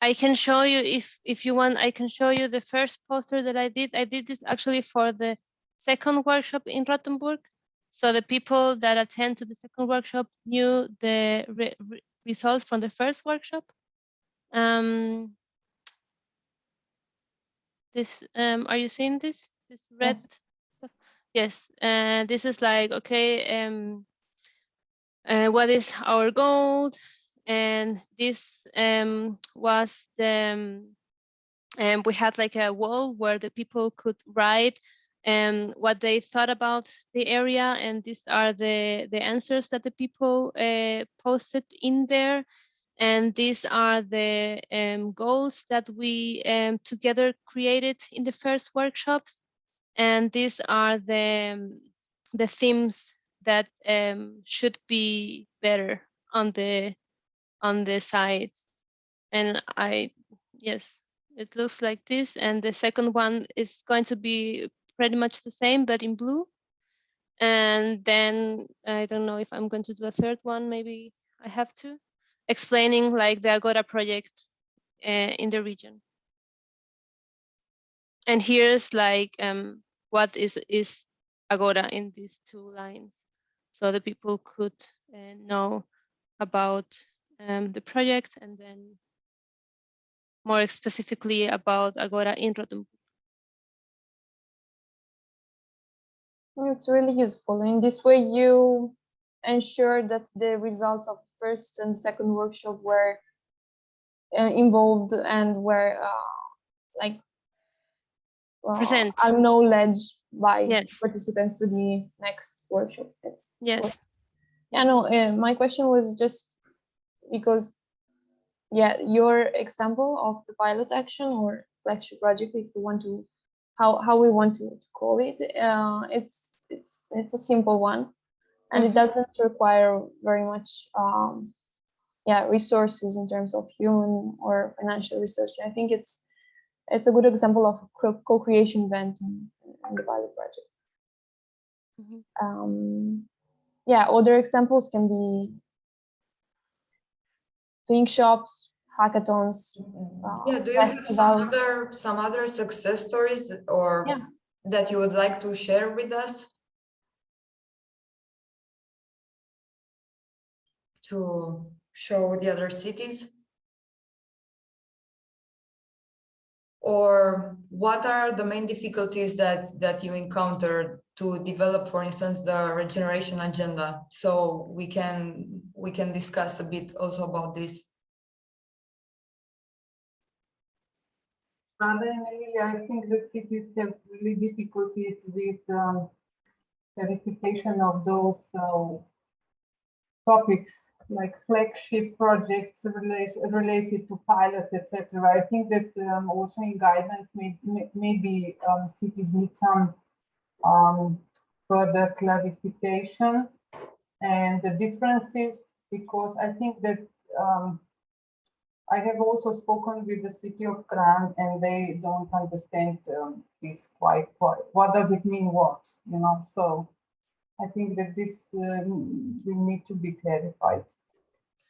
I can show you if you want. I can show you the first poster that I did. I did this actually for the second workshop in Rothenburg. So the people that attend to the second workshop knew the results from the first workshop. Are you seeing this? This red Yes. stuff? Yes. This is like, okay, what is our goal? And this was the and we had like a wall where the people could write what they thought about the area, and these are the answers that the people posted in there. And these are the goals that we together created in the first workshops. And these are the themes that should be better on the sides. And yes, it looks like this. And the second one is going to be pretty much the same, but in blue. And then I don't know if I'm going to do a third one, maybe I have to, explaining like the Agora project in the region. And here's like what is Agora in these two lines, so the people could know about the project, and then more specifically about Agora in Rothenburg. It's really useful. In this way, you ensure that the results of first and second workshop were involved and were like Present. acknowledged by Yes. participants to the next workshop. Yes. Yeah, no, my question was just because, yeah, your example of the pilot action or flagship project, if you want to, how we want to call it, it's a simple one, and it doesn't require very much, resources in terms of human or financial resources. I think it's a good example of co-creation event in the pilot project. Other examples can be think shops, hackathons. Do you have some other success stories or that you would like to share with us to show the other cities? Or what are the main difficulties that you encountered to develop, for instance, the regeneration agenda? So we can discuss a bit also about this. Rather, Emilia, I think that cities have really difficulties with verification of those topics, like flagship projects related to pilots, etc. I think that also in guidance, maybe cities need some further clarification and the differences, because I think that I have also spoken with the city of Kran, and they don't understand this quite. What does it mean? What, you know? So I think that this will need to be clarified.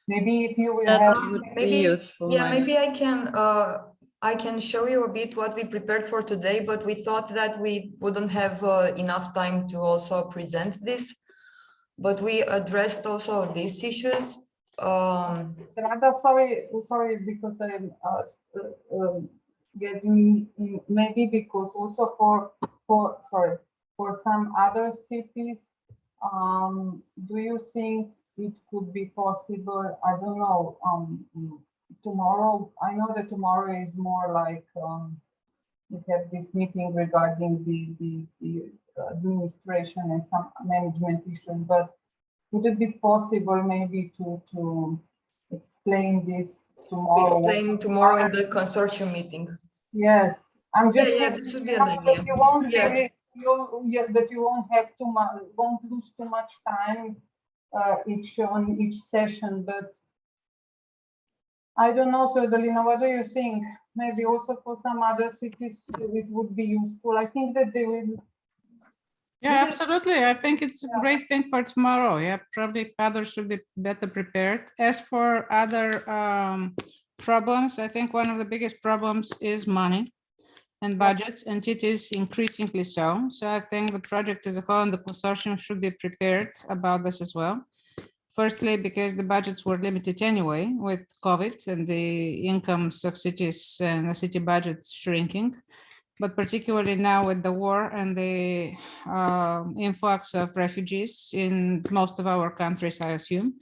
Maybe if you will have, would be useful. Yeah, maybe I can show you a bit what we prepared for today, but we thought that we wouldn't have enough time to also present this. But we addressed also these issues. Rada, sorry, because I'm getting maybe because also for some other cities, do you think it could be possible? I don't know. Tomorrow, I know that tomorrow is more like we have this meeting regarding the administration and some management issues, but would it be possible maybe to explain this tomorrow? Explain tomorrow in the consortium meeting. Yes, I'm just this would be an idea. that you won't that you won't have won't lose too much time on each session. But I don't know, so Dalina, what do you think? Maybe also for some other cities it would be useful. I think that they will. Yeah, absolutely. I think it's a great thing for tomorrow. Yeah, probably others should be better prepared. As for other problems, I think one of the biggest problems is money and budgets, and it is increasingly so. So I think the project as a whole and the consortium should be prepared about this as well. Firstly, because the budgets were limited anyway with COVID and the incomes of cities and the city budgets shrinking. But particularly now with the war and the influx of refugees in most of our countries, I assume,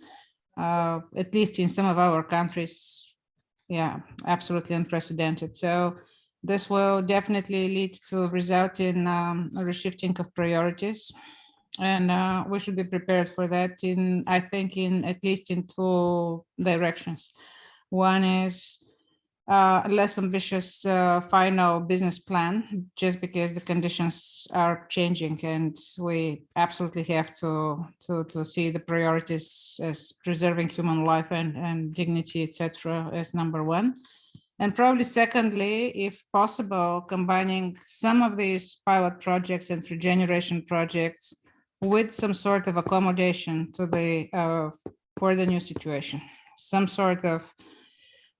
at least in some of our countries, yeah, absolutely unprecedented. So This will definitely lead to result in a reshifting of priorities. And we should be prepared for that in, I think, in at least in two directions. One is a less ambitious final business plan, just because the conditions are changing and we absolutely have to see the priorities as preserving human life and dignity, etc., as number one. And probably secondly, if possible, combining some of these pilot projects and regeneration projects with some sort of accommodation to the for the new situation, some sort of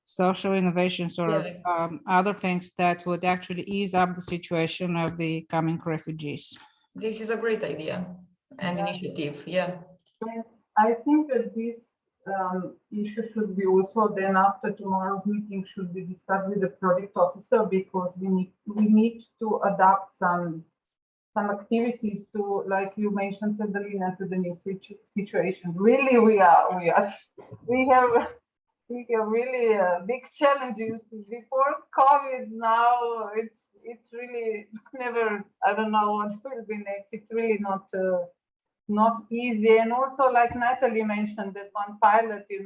social innovations or other things that would actually ease up the situation of the coming refugees. This is a great idea and initiative. Yeah. I think that this issue should be also then after tomorrow's meeting should be discussed with the project officer, because we need to adapt some activities to, like you mentioned, Sedelina, to the new situation. Really, we have really big challenges before COVID. Now it's really never. I don't know what will be next. It's really not easy. And also, like Natalie mentioned, that one pilot, is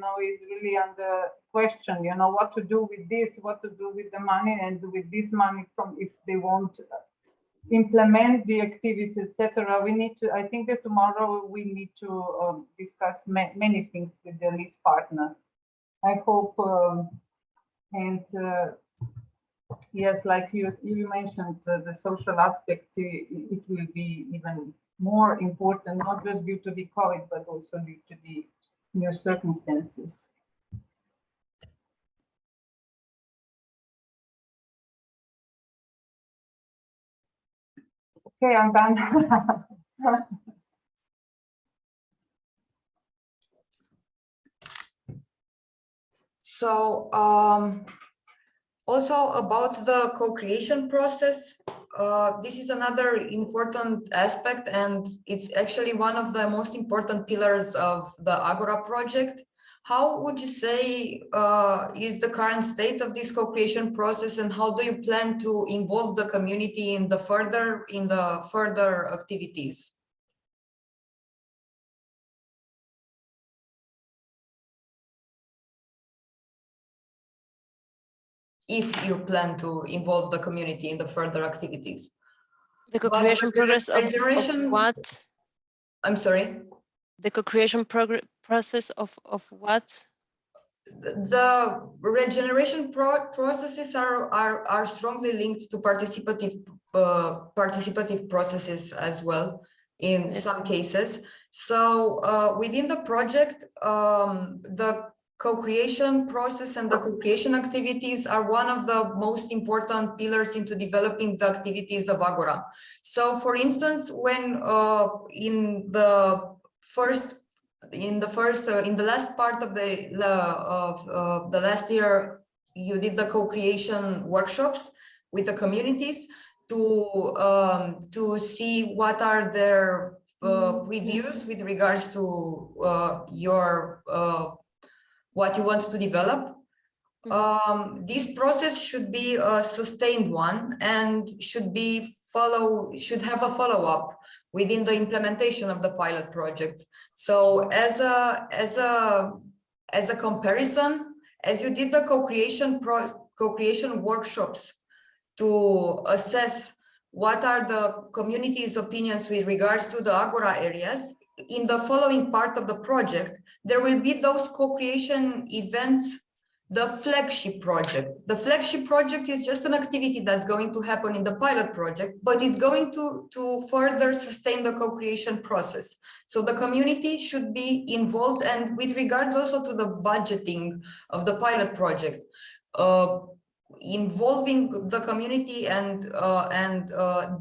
really under question, what to do with this, what to do with the money, and with this money from if they won't implement the activities, etc. We need to, I think that tomorrow we need to discuss many things with the lead partner. I hope, and yes, like you mentioned, the social aspect, it will be even more important, not just due to the COVID, but also due to the new circumstances. Okay, I'm done. So also about the co-creation process, this is another important aspect, and it's actually one of the most important pillars of the Agora project. How would you say is the current state of this co-creation process, and how do you plan to involve the community in the further activities? If you plan to involve the community in the further activities. The co-creation progress of what? I'm sorry? The co-creation process of what? The regeneration processes are strongly linked to participative processes as well in some cases. So within the project, the co-creation process and the co-creation activities are one of the most important pillars into developing the activities of Agora. So for instance, when in the last part of the last year, you did the co-creation workshops with the communities to see what are their reviews with regards to your what you want to develop. This process should be a sustained one and should have a follow-up within the implementation of the pilot project. So as a comparison, as you did the co-creation workshops to assess what are the community's opinions with regards to the Agora areas, in the following part of the project, there will be those co-creation events, the flagship project. The flagship project is just an activity that's going to happen in the pilot project, but it's going to further sustain the co-creation process. So the community should be involved, and with regards also to the budgeting of the pilot project, involving the community and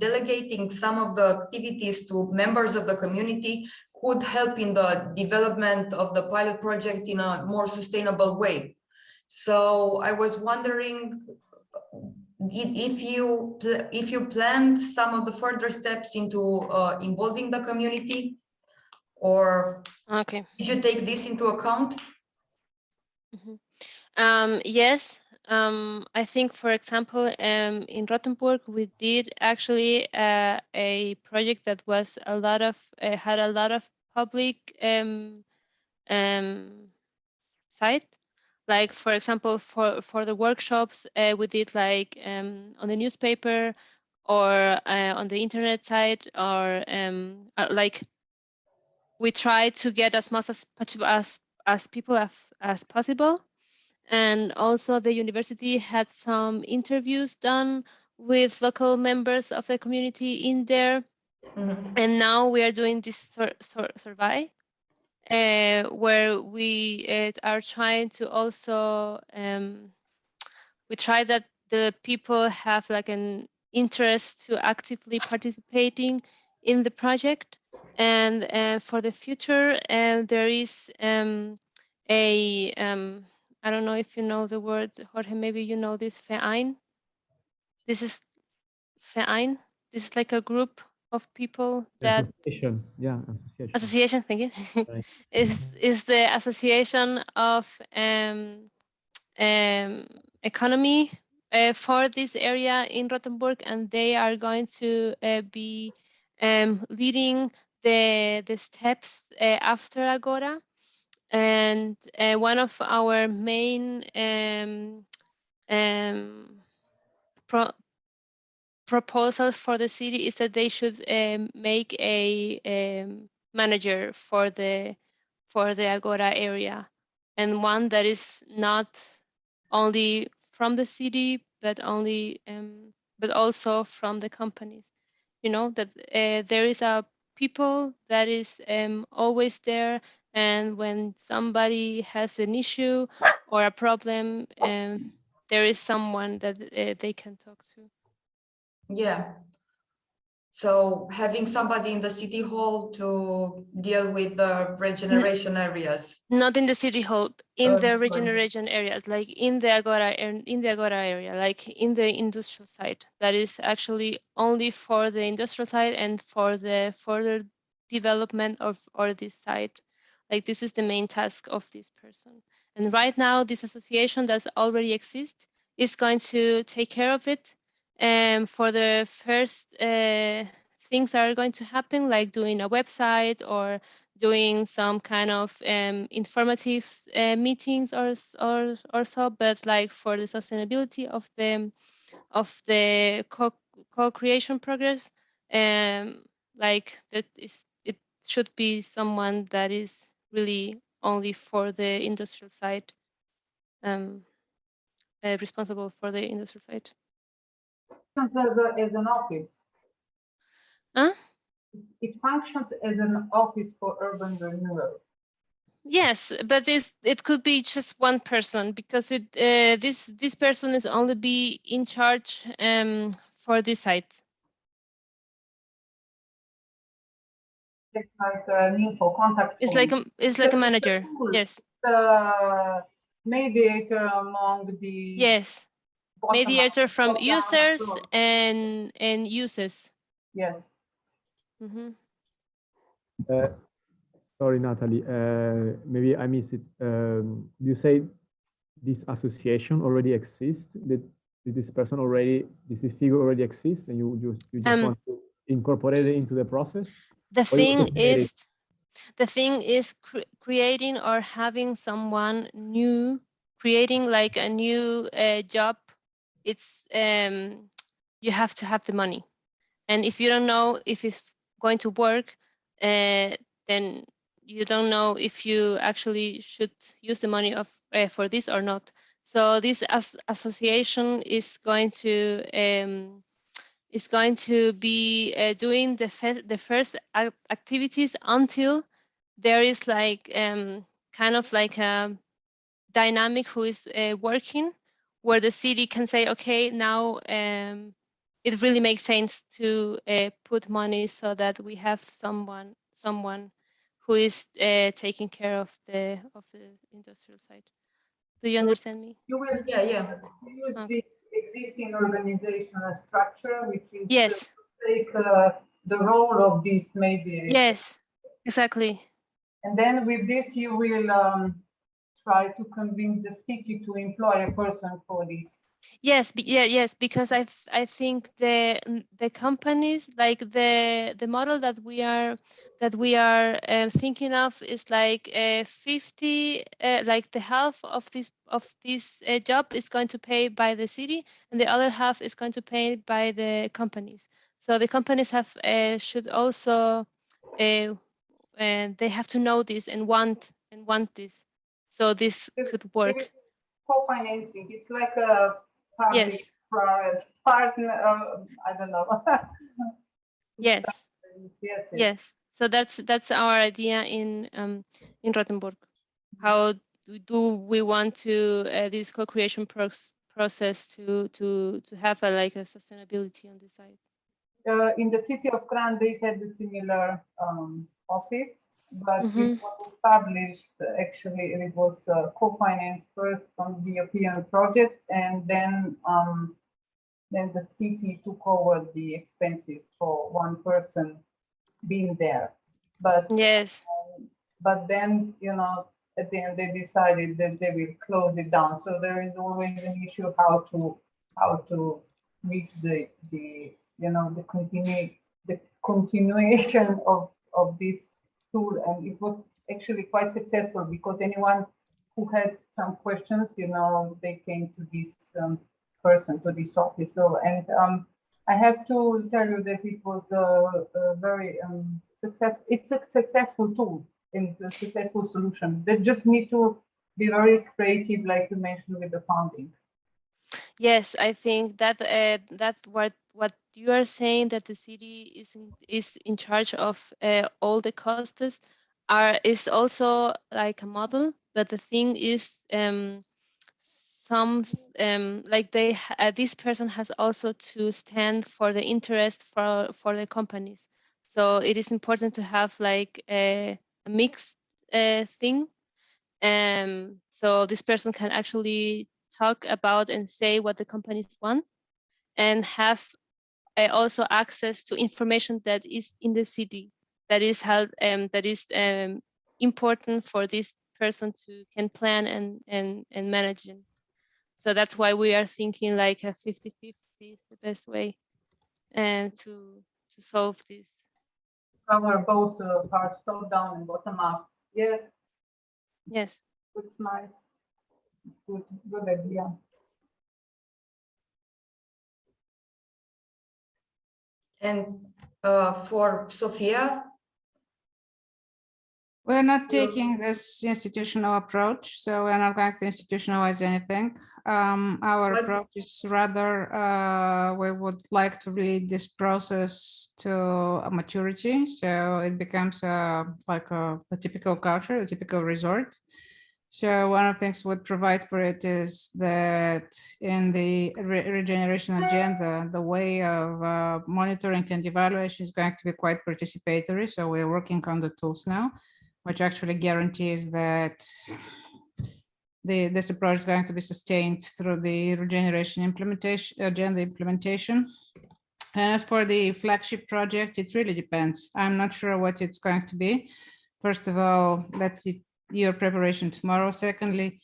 delegating some of the activities to members of the community could help in the development of the pilot project in a more sustainable way. So I was wondering if you planned some of the further steps into involving the community, or did you take this into account? Yes, I think, for example, in Rothenburg, we did actually a project that was a lot of had a lot of public site. Like, for example, for the workshops, we did like on the newspaper or on the internet site, or like we try to get as much as people as possible. And also the university had some interviews done with local members of the community in there. And now we are doing this survey where we are trying to also, we try that the people have like an interest to actively participating in the project. And for the future, there is I don't know if you know the word, Jorge, maybe you know this, Verein. This is Verein. This is like a group of people that Association, yeah, association, thank you, Right. is the association of economy for this area in Rothenburg, and they are going to be leading the steps after Agora. And one of our main proposals for the city is that they should make a manager for the Agora area, and one that is not only from the city, but also from the companies. You know, that there is a people that is always there, and when somebody has an issue or a problem, there is someone that they can talk to. Yeah. So having somebody in the city hall to deal with the regeneration areas. Not in the city hall, in the Sorry. regeneration areas, like in the Agora area, like in the industrial site. That is actually only for the industrial site and for the further development of this site. Like, this is the main task of this person. And right now, this association that already exists is going to take care of it. And for the first things that are going to happen, like doing a website or doing some kind of informative meetings or so, but like for the sustainability of the co-creation progress, like that is, it should be someone that is really only for the industrial side, responsible for the industrial side. As an office. Huh? It functions as an office for urban renewal. Yes, but it could be just one person, because this person is only be in charge for this site. It's like an info contact. It's like a manager. Yes. The mediator among the Yes. Mediator from users and users. Yes. Sorry, Natalie, maybe I missed it. You say this association already exists? Did this person already, this figure already exists, and you just want to incorporate it into the process? The thing is creating or having someone new, creating like a new job. It's you have to have the money, and if you don't know if it's going to work, then you don't know if you actually should use the money for this or not. So this association is going to be doing the first activities until there is like kind of like a dynamic who is working, where the city can say, okay, now it really makes sense to put money so that we have someone who is taking care of the industrial site. Do you understand me? You will Yeah. use the existing organizational structure, which is yes, take the role of this mediator. Yes, exactly. And then with this, you will try to convince the city to employ a person for this? Yes, yes, because I think the companies, like the model that we are thinking of is like 50, like the half of this job is going to pay by the city, and the other half is going to pay by the companies. So the companies have should also they have to know this and want this, so this could work. Co-financing, it's like a Yes. public-private partner, I don't know. Yes. Yes, Yes, so that's our idea in Rothenburg. How do we want to this co-creation process to have like a sustainability on this side? In the city of Kran, they had a similar office, but Mhm. it was established, actually, it was co-financed first on the European project, and then the city took over the expenses for one person being there. Yes. But then, you know, at the end they decided that they will close it down. So there is always an issue how to reach the you know the continuation of this tool, and it was actually quite successful because anyone who had some questions, you know, they came to this person, to this office. So and I have to tell you that it was a very successful. It's a successful tool and a successful solution. They just need to be very creative, like you mentioned with the funding. Yes, I think that that what you are saying, that the city is in charge of all the costs is also like a model, but the thing is some like this person has also to stand for the interest for the companies. So it is important to have like a mixed thing. So this person can actually talk about and say what the companies want, and have also access to information that is in the city, that is important for this person to can plan and manage them. So that's why we are thinking like a 50-50 is the best way to solve this. Cover both parts, top down and bottom up. Yes, Yes. it's nice. It's good idea. And for Sophia, We're not taking this institutional approach, so we're not going to institutionalize anything. Our But- approach is rather, we would like to lead this process to a maturity, so it becomes like a typical culture, a typical resort. So one of the things would provide for it is that in the regeneration agenda, the way of monitoring and evaluation is going to be quite participatory. So we're working on the tools now, which actually guarantees that this approach is going to be sustained through the regeneration implementation agenda implementation. And as for the flagship project, it really depends. I'm not sure what it's going to be. First of all, let's get your preparation tomorrow. Secondly,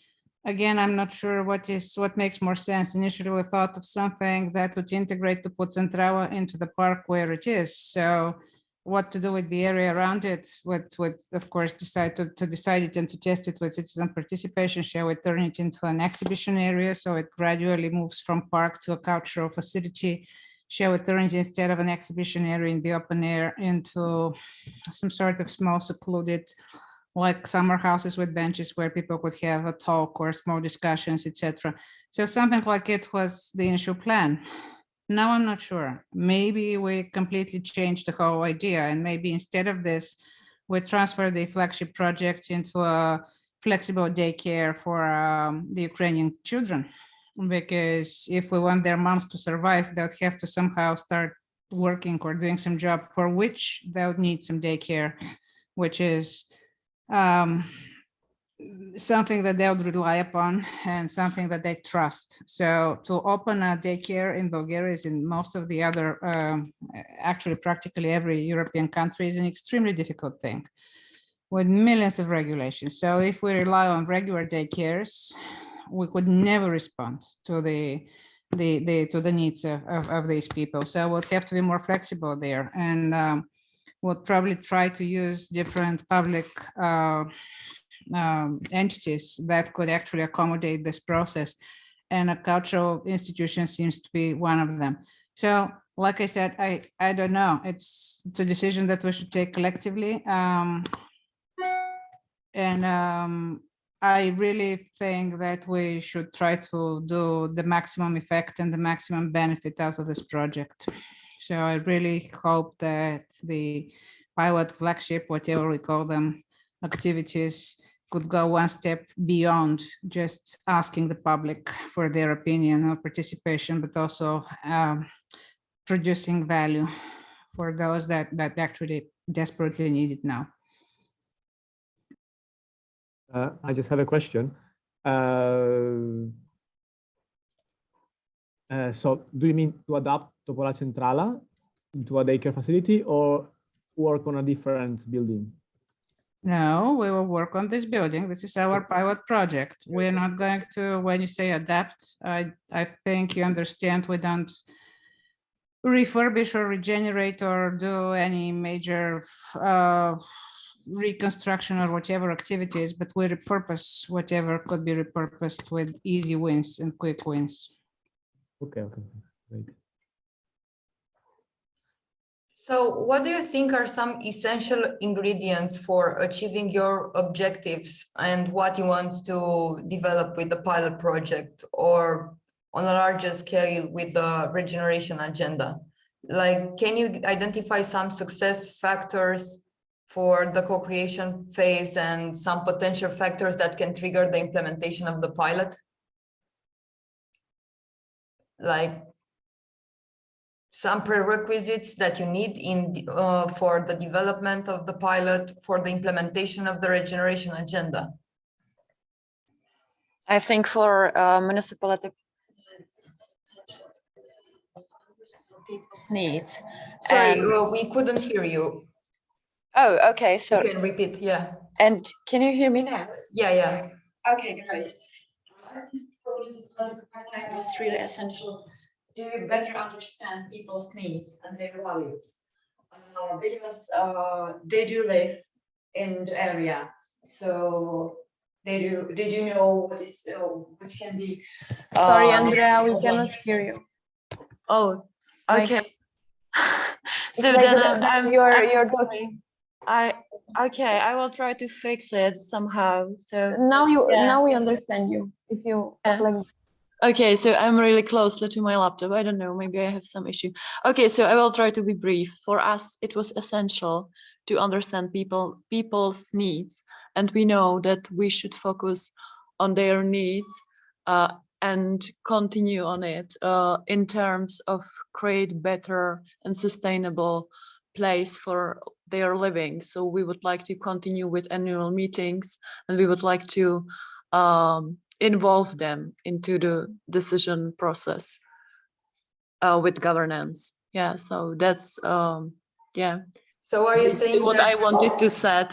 again, I'm not sure what makes more sense. Initially, we thought of something that would integrate the Centrala into the park where it is. So what to do with the area around it, would of course decide to decide it and to test it with citizen participation. Shall we turn it into an exhibition area so it gradually moves from park to a cultural facility? Shall we turn it, instead of an exhibition area in the open air, into some sort of small secluded, like summer houses with benches where people could have a talk or small discussions, etc. So something like it was the initial plan. Now I'm not sure. Maybe we completely changed the whole idea, and maybe instead of this, we transfer the flagship project into a flexible daycare for the Ukrainian children. Because if we want their moms to survive, they would have to somehow start working or doing some job for which they would need some daycare, which is something that they would rely upon and something that they trust. So to open a daycare in Bulgaria, is in most of the other, actually practically every European country, is an extremely difficult thing. with millions of regulations. So if we rely on regular daycares, we could never respond to the needs of these people. So we'll have to be more flexible there, and we'll probably try to use different public entities that could actually accommodate this process. And a cultural institution seems to be one of them. So like I said, I don't know. It's a decision that we should take collectively. I really think that we should try to do the maximum effect and the maximum benefit out of this project. So I really hope that the pilot, flagship, whatever we call them, activities could go one step beyond just asking the public for their opinion or participation, but also producing value for those that actually desperately need it now. I just have a question. So do you mean to adapt Topola Centrala into a daycare facility or work on a different building? No, we will work on this building. This is our pilot project. We're not going to, when you say adapt, I think you understand we don't refurbish or regenerate or do any major reconstruction or whatever activities, but we repurpose whatever could be repurposed with easy wins and quick wins. Okay, great. So what do you think are some essential ingredients for achieving your objectives and what you want to develop with the pilot project or on a larger scale with the regeneration agenda? Like, can you identify some success factors for the co-creation phase and some potential factors that can trigger the implementation of the pilot? Like some prerequisites that you need in for the development of the pilot, for the implementation of the regeneration agenda? I think for municipality people's needs. Sorry, we couldn't hear you. Oh, okay, You sorry. can repeat, yeah. And can you hear me now? Yeah. Okay, great. I think for municipality it was really essential to better understand people's needs and their values because they do live in the area, so they do know what is which can be. Sorry, Andrea, we cannot hear you. Oh, Like, okay. it's So like then that you're talking. Okay, I will try to fix it somehow. So Now we understand you. If you like. Okay, so I'm really close to my laptop. I don't know, maybe I have some issue. Okay, so I will try to be brief. For us, it was essential to understand people's needs, and we know that we should focus on their needs and continue on it in terms of create better and sustainable place for their living. So we would like to continue with annual meetings, and we would like to involve them into the decision process with governance. Yeah, so that's yeah. So are you saying what that I wanted to say?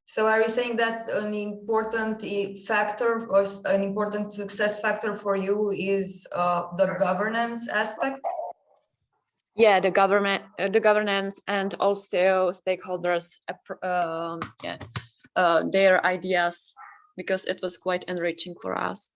So are you saying that an important factor or an important success factor for you is the governance aspect? Yeah, the governance, and also stakeholders, their ideas, because it was quite enriching for us.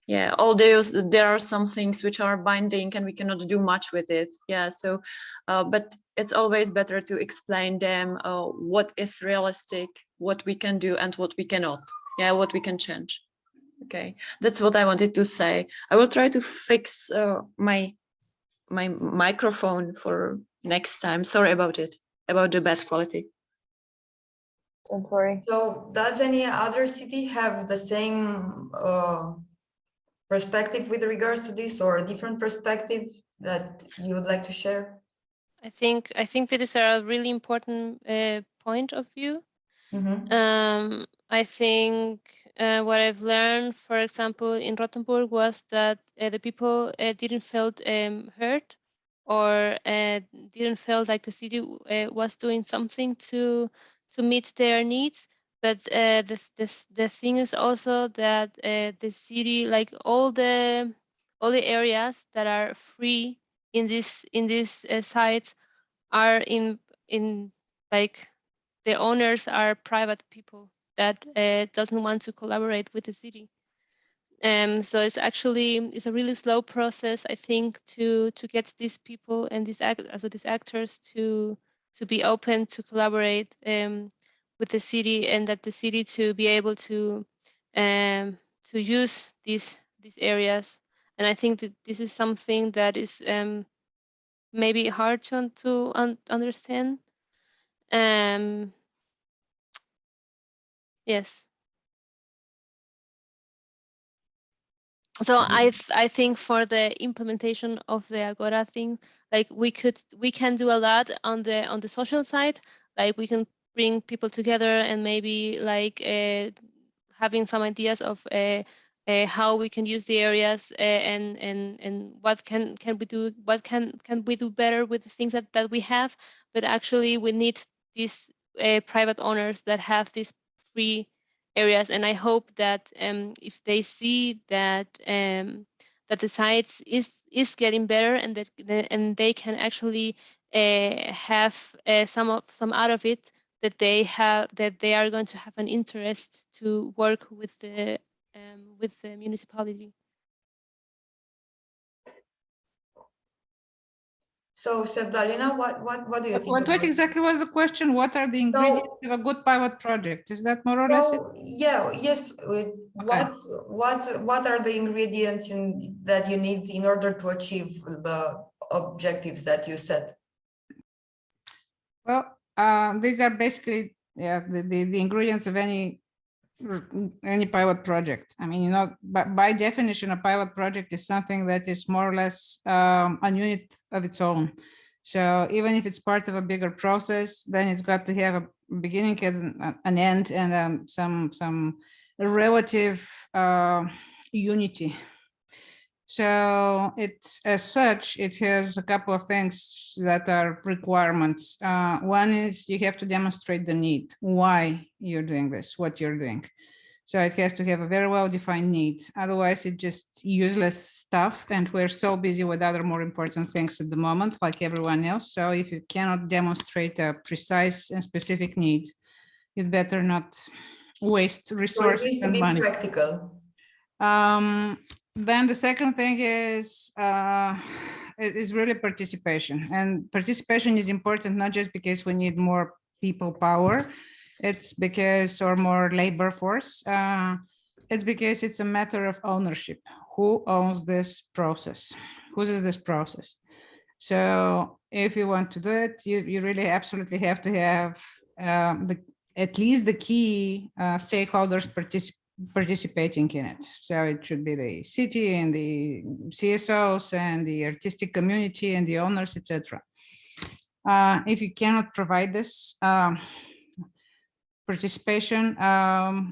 Yeah, although there are some things which are binding and we cannot do much with it. Yeah, so but it's always better to explain them what is realistic, what we can do and what we cannot. Yeah, what we can change. Okay, that's what I wanted to say. I will try to fix my microphone for next time. Sorry about it, about the bad quality. Don't worry. So does any other city have the same perspective with regards to this, or a different perspective that you would like to share? I think that is a really important point of view. Mm-hmm. I think what I've learned, for example, in Rothenburg was that the people didn't felt heard or didn't feel like the city was doing something to meet their needs. But the thing is also that the city, like all the areas that are free in these sites, are in like the owners are private people that doesn't want to collaborate with the city. So it's a really slow process, I think, to get these people and these actors to be open to collaborate with the city, and that the city to be able to use these areas. And I think that this is something that is maybe hard to understand. Yes. So I think for the implementation of the Agora thing, like we can do a lot on the social side. Like we can bring people together and maybe like having some ideas of how we can use the areas and what can we do, what can we do better with the things that we have. But actually we need these private owners that have these free areas, and I hope that if they see that that the sites is getting better, and that they can actually have some out of it, that they are going to have an interest to work with the municipality. So, Sevdalina, what do you think What about exactly was the question? What are the ingredients of a good pilot project? Is that more or less it? Yeah, yes. What are the ingredients that you need in order to achieve the objectives that you set? Well, these are basically the ingredients of any pilot project. I mean, you know, by definition, a pilot project is something that is more or less a unit of its own. So even if it's part of a bigger process, then it's got to have a beginning and an end, and some relative unity. So it's, as such, it has a couple of things that are requirements. One is you have to demonstrate the need, why you're doing this, what you're doing. So it has to have a very well-defined need. Otherwise, it's just useless stuff. And we're so busy with other more important things at the moment, like everyone else. So if you cannot demonstrate a precise and specific need, you'd better not waste resources So it needs to and be money. practical. Then the second thing is really participation. And participation is important, not just because we need more people power, it's because, or more labor force, it's because it's a matter of ownership. Who owns this process? Whose is this process? So if you want to do it, you really absolutely have to have at least the key stakeholders participating in it. So it should be the city and the CSOs and the artistic community and the owners, etc. If you cannot provide this participation,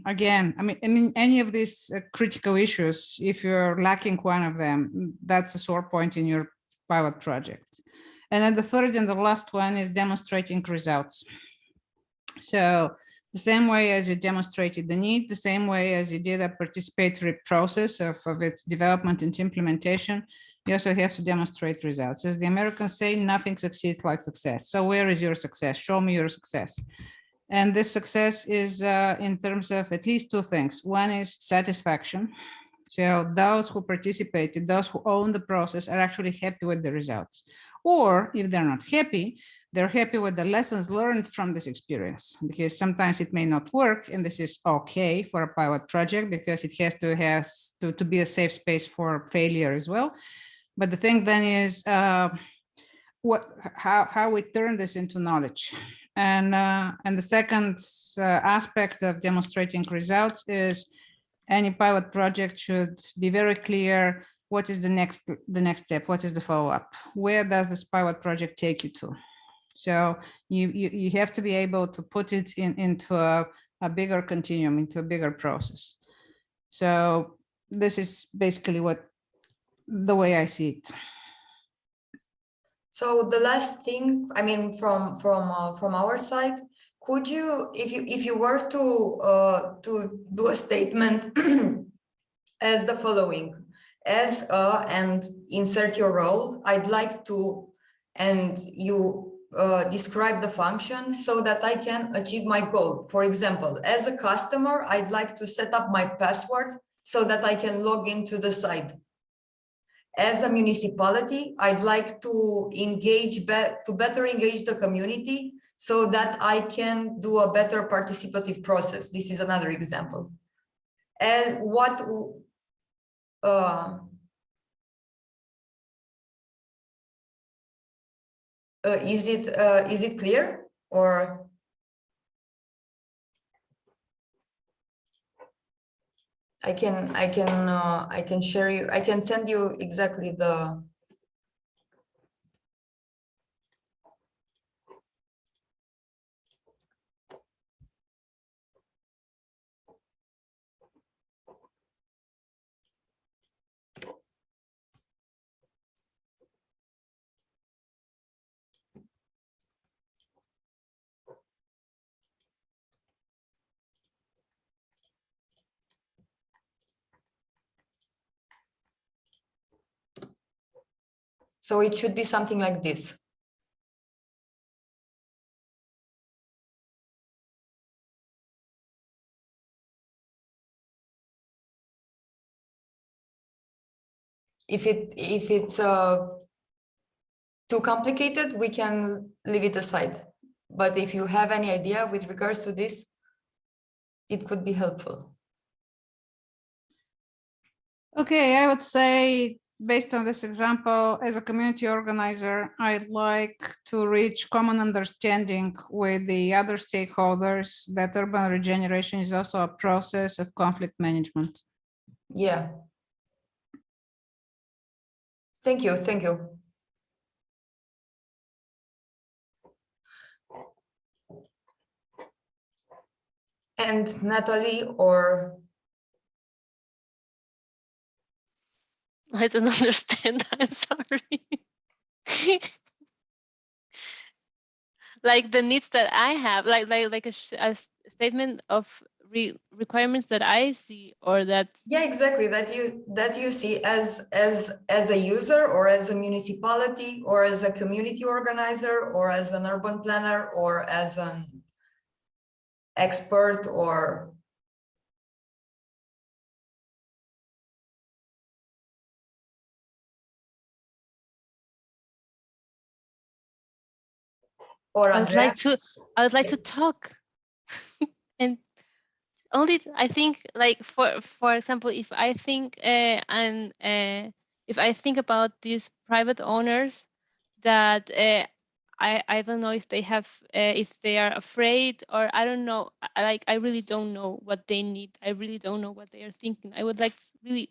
again, I mean, any of these critical issues, if you're lacking one of them, that's a sore point in your pilot project. And then the third and the last one is demonstrating results. So the same way as you demonstrated the need, the same way as you did a participatory process of its development and implementation, you also have to demonstrate results. As the Americans say, nothing succeeds like success. So where is your success? Show me your success. And this success is in terms of at least two things. One is satisfaction. So those who participated, those who own the process are actually happy with the results. Or if they're not happy, they're happy with the lessons learned from this experience, because sometimes it may not work, and this is okay for a pilot project because it has to be a safe space for failure as well. But the thing then is how we turn this into knowledge. And the second aspect of demonstrating results is any pilot project should be very clear what is the next step, what is the follow-up, where does this pilot project take you to. So you have to be able to put it into a bigger continuum, into a bigger process. So this is basically the way I see it. So the last thing, I mean, from our side, could you, if you were to do a statement as the following, as a, and insert your role, I'd like to, and you describe the function so that I can achieve my goal. For example, as a customer, I'd like to set up my password so that I can log into the site. As a municipality, I'd like to engage, to better engage the community so that I can do a better participative process. This is another example. And what is it clear, or I can share you, I can send you exactly the so it should be something like this. If it's too complicated, we can leave it aside. But if you have any idea with regards to this, it could be helpful. Okay, I would say, based on this example, as a community organizer, I'd like to reach common understanding with the other stakeholders that urban regeneration is also a process of conflict management. Yeah. Thank you. Thank you. And Natalie, or I don't understand. I'm sorry. Like the needs that I have, like a statement of requirements that I see, or that. yeah, exactly, that you see as a user, or as a municipality, or as a community organizer, or as an urban planner, or as an expert, or I Andrea. would like to talk. And only, I think, like for example, if I think if I think about these private owners that I don't know if they have if they are afraid, or I don't know, I really don't know what they need. I really don't know what they are thinking. I would like really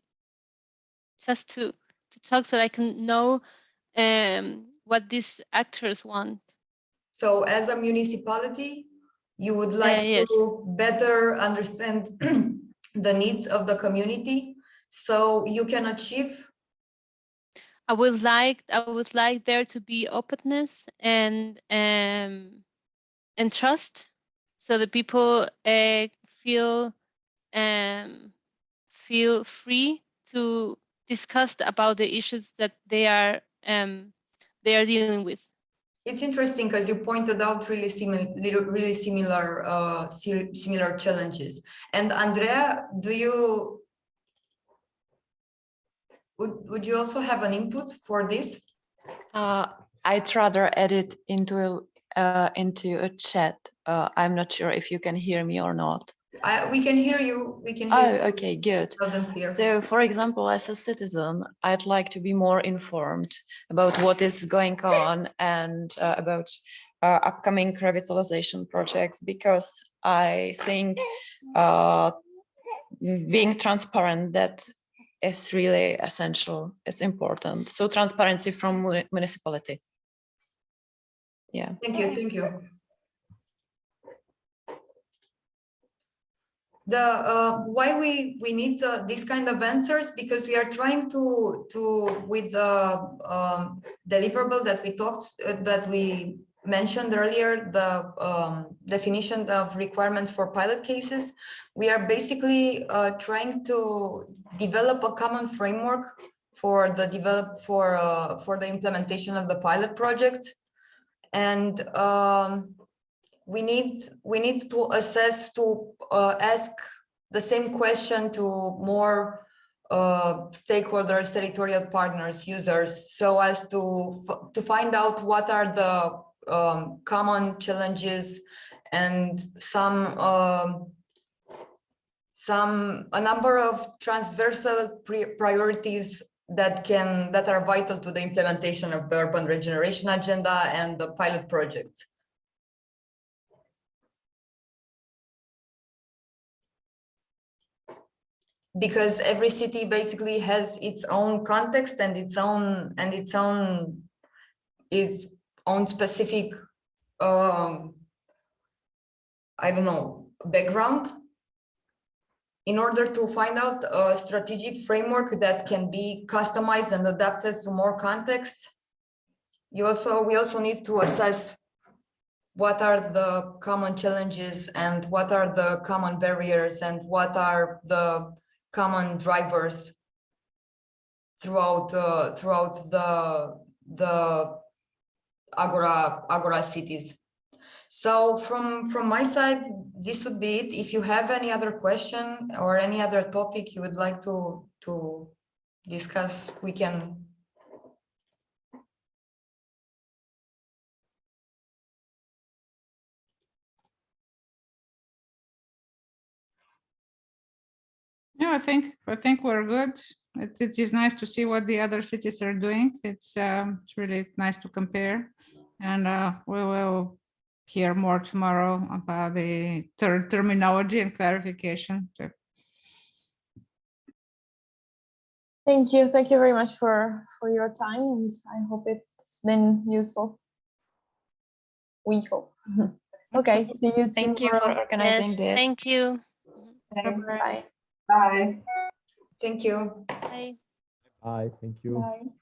just to talk so that I can know what these actors want. So as a municipality, you would like Yes. to better understand the needs of the community so you can achieve. I would like there to be openness and trust, so that people feel free to discuss about the issues that they are dealing with. It's interesting because you pointed out really similar challenges. And Andrea, would you also have an input for this? I'd rather add it into a chat. I'm not sure if you can hear me or not. We can hear you. We can hear you. Okay, good. Loud and clear. So, for example, as a citizen, I'd like to be more informed about what is going on and about upcoming revitalization projects, because I think being transparent, that is really essential. It's important. So transparency from municipality. Yeah. Thank you. Thank you. why we need these kind of answers, because we are trying to with the deliverable that we mentioned earlier, the definition of requirements for pilot cases. We are basically trying to develop a common framework for the implementation of the pilot project, and we need to assess, to ask the same question to more stakeholders, territorial partners, users, so as to find out what are the common challenges and a number of transversal priorities that are vital to the implementation of the urban regeneration agenda and the pilot project. Because every city basically has its own context and its own specific I don't know, background. In order to find out a strategic framework that can be customized and adapted to more contexts, we also need to assess what are the common challenges and what are the common barriers and what are the common drivers throughout the Agora cities. So from my side, this would be it. If you have any other question or any other topic you would like to discuss, we can. Yeah, I think we're good. It is nice to see what the other cities are doing. It's really nice to compare, and we will hear more tomorrow about the terminology and clarification. So. Thank you very much for your time, and I hope it's been useful. We hope. Okay, see you tomorrow. Thank you for organizing this. Thank you. Bye. Bye. Thank you. Bye. Bye. Thank you. Bye.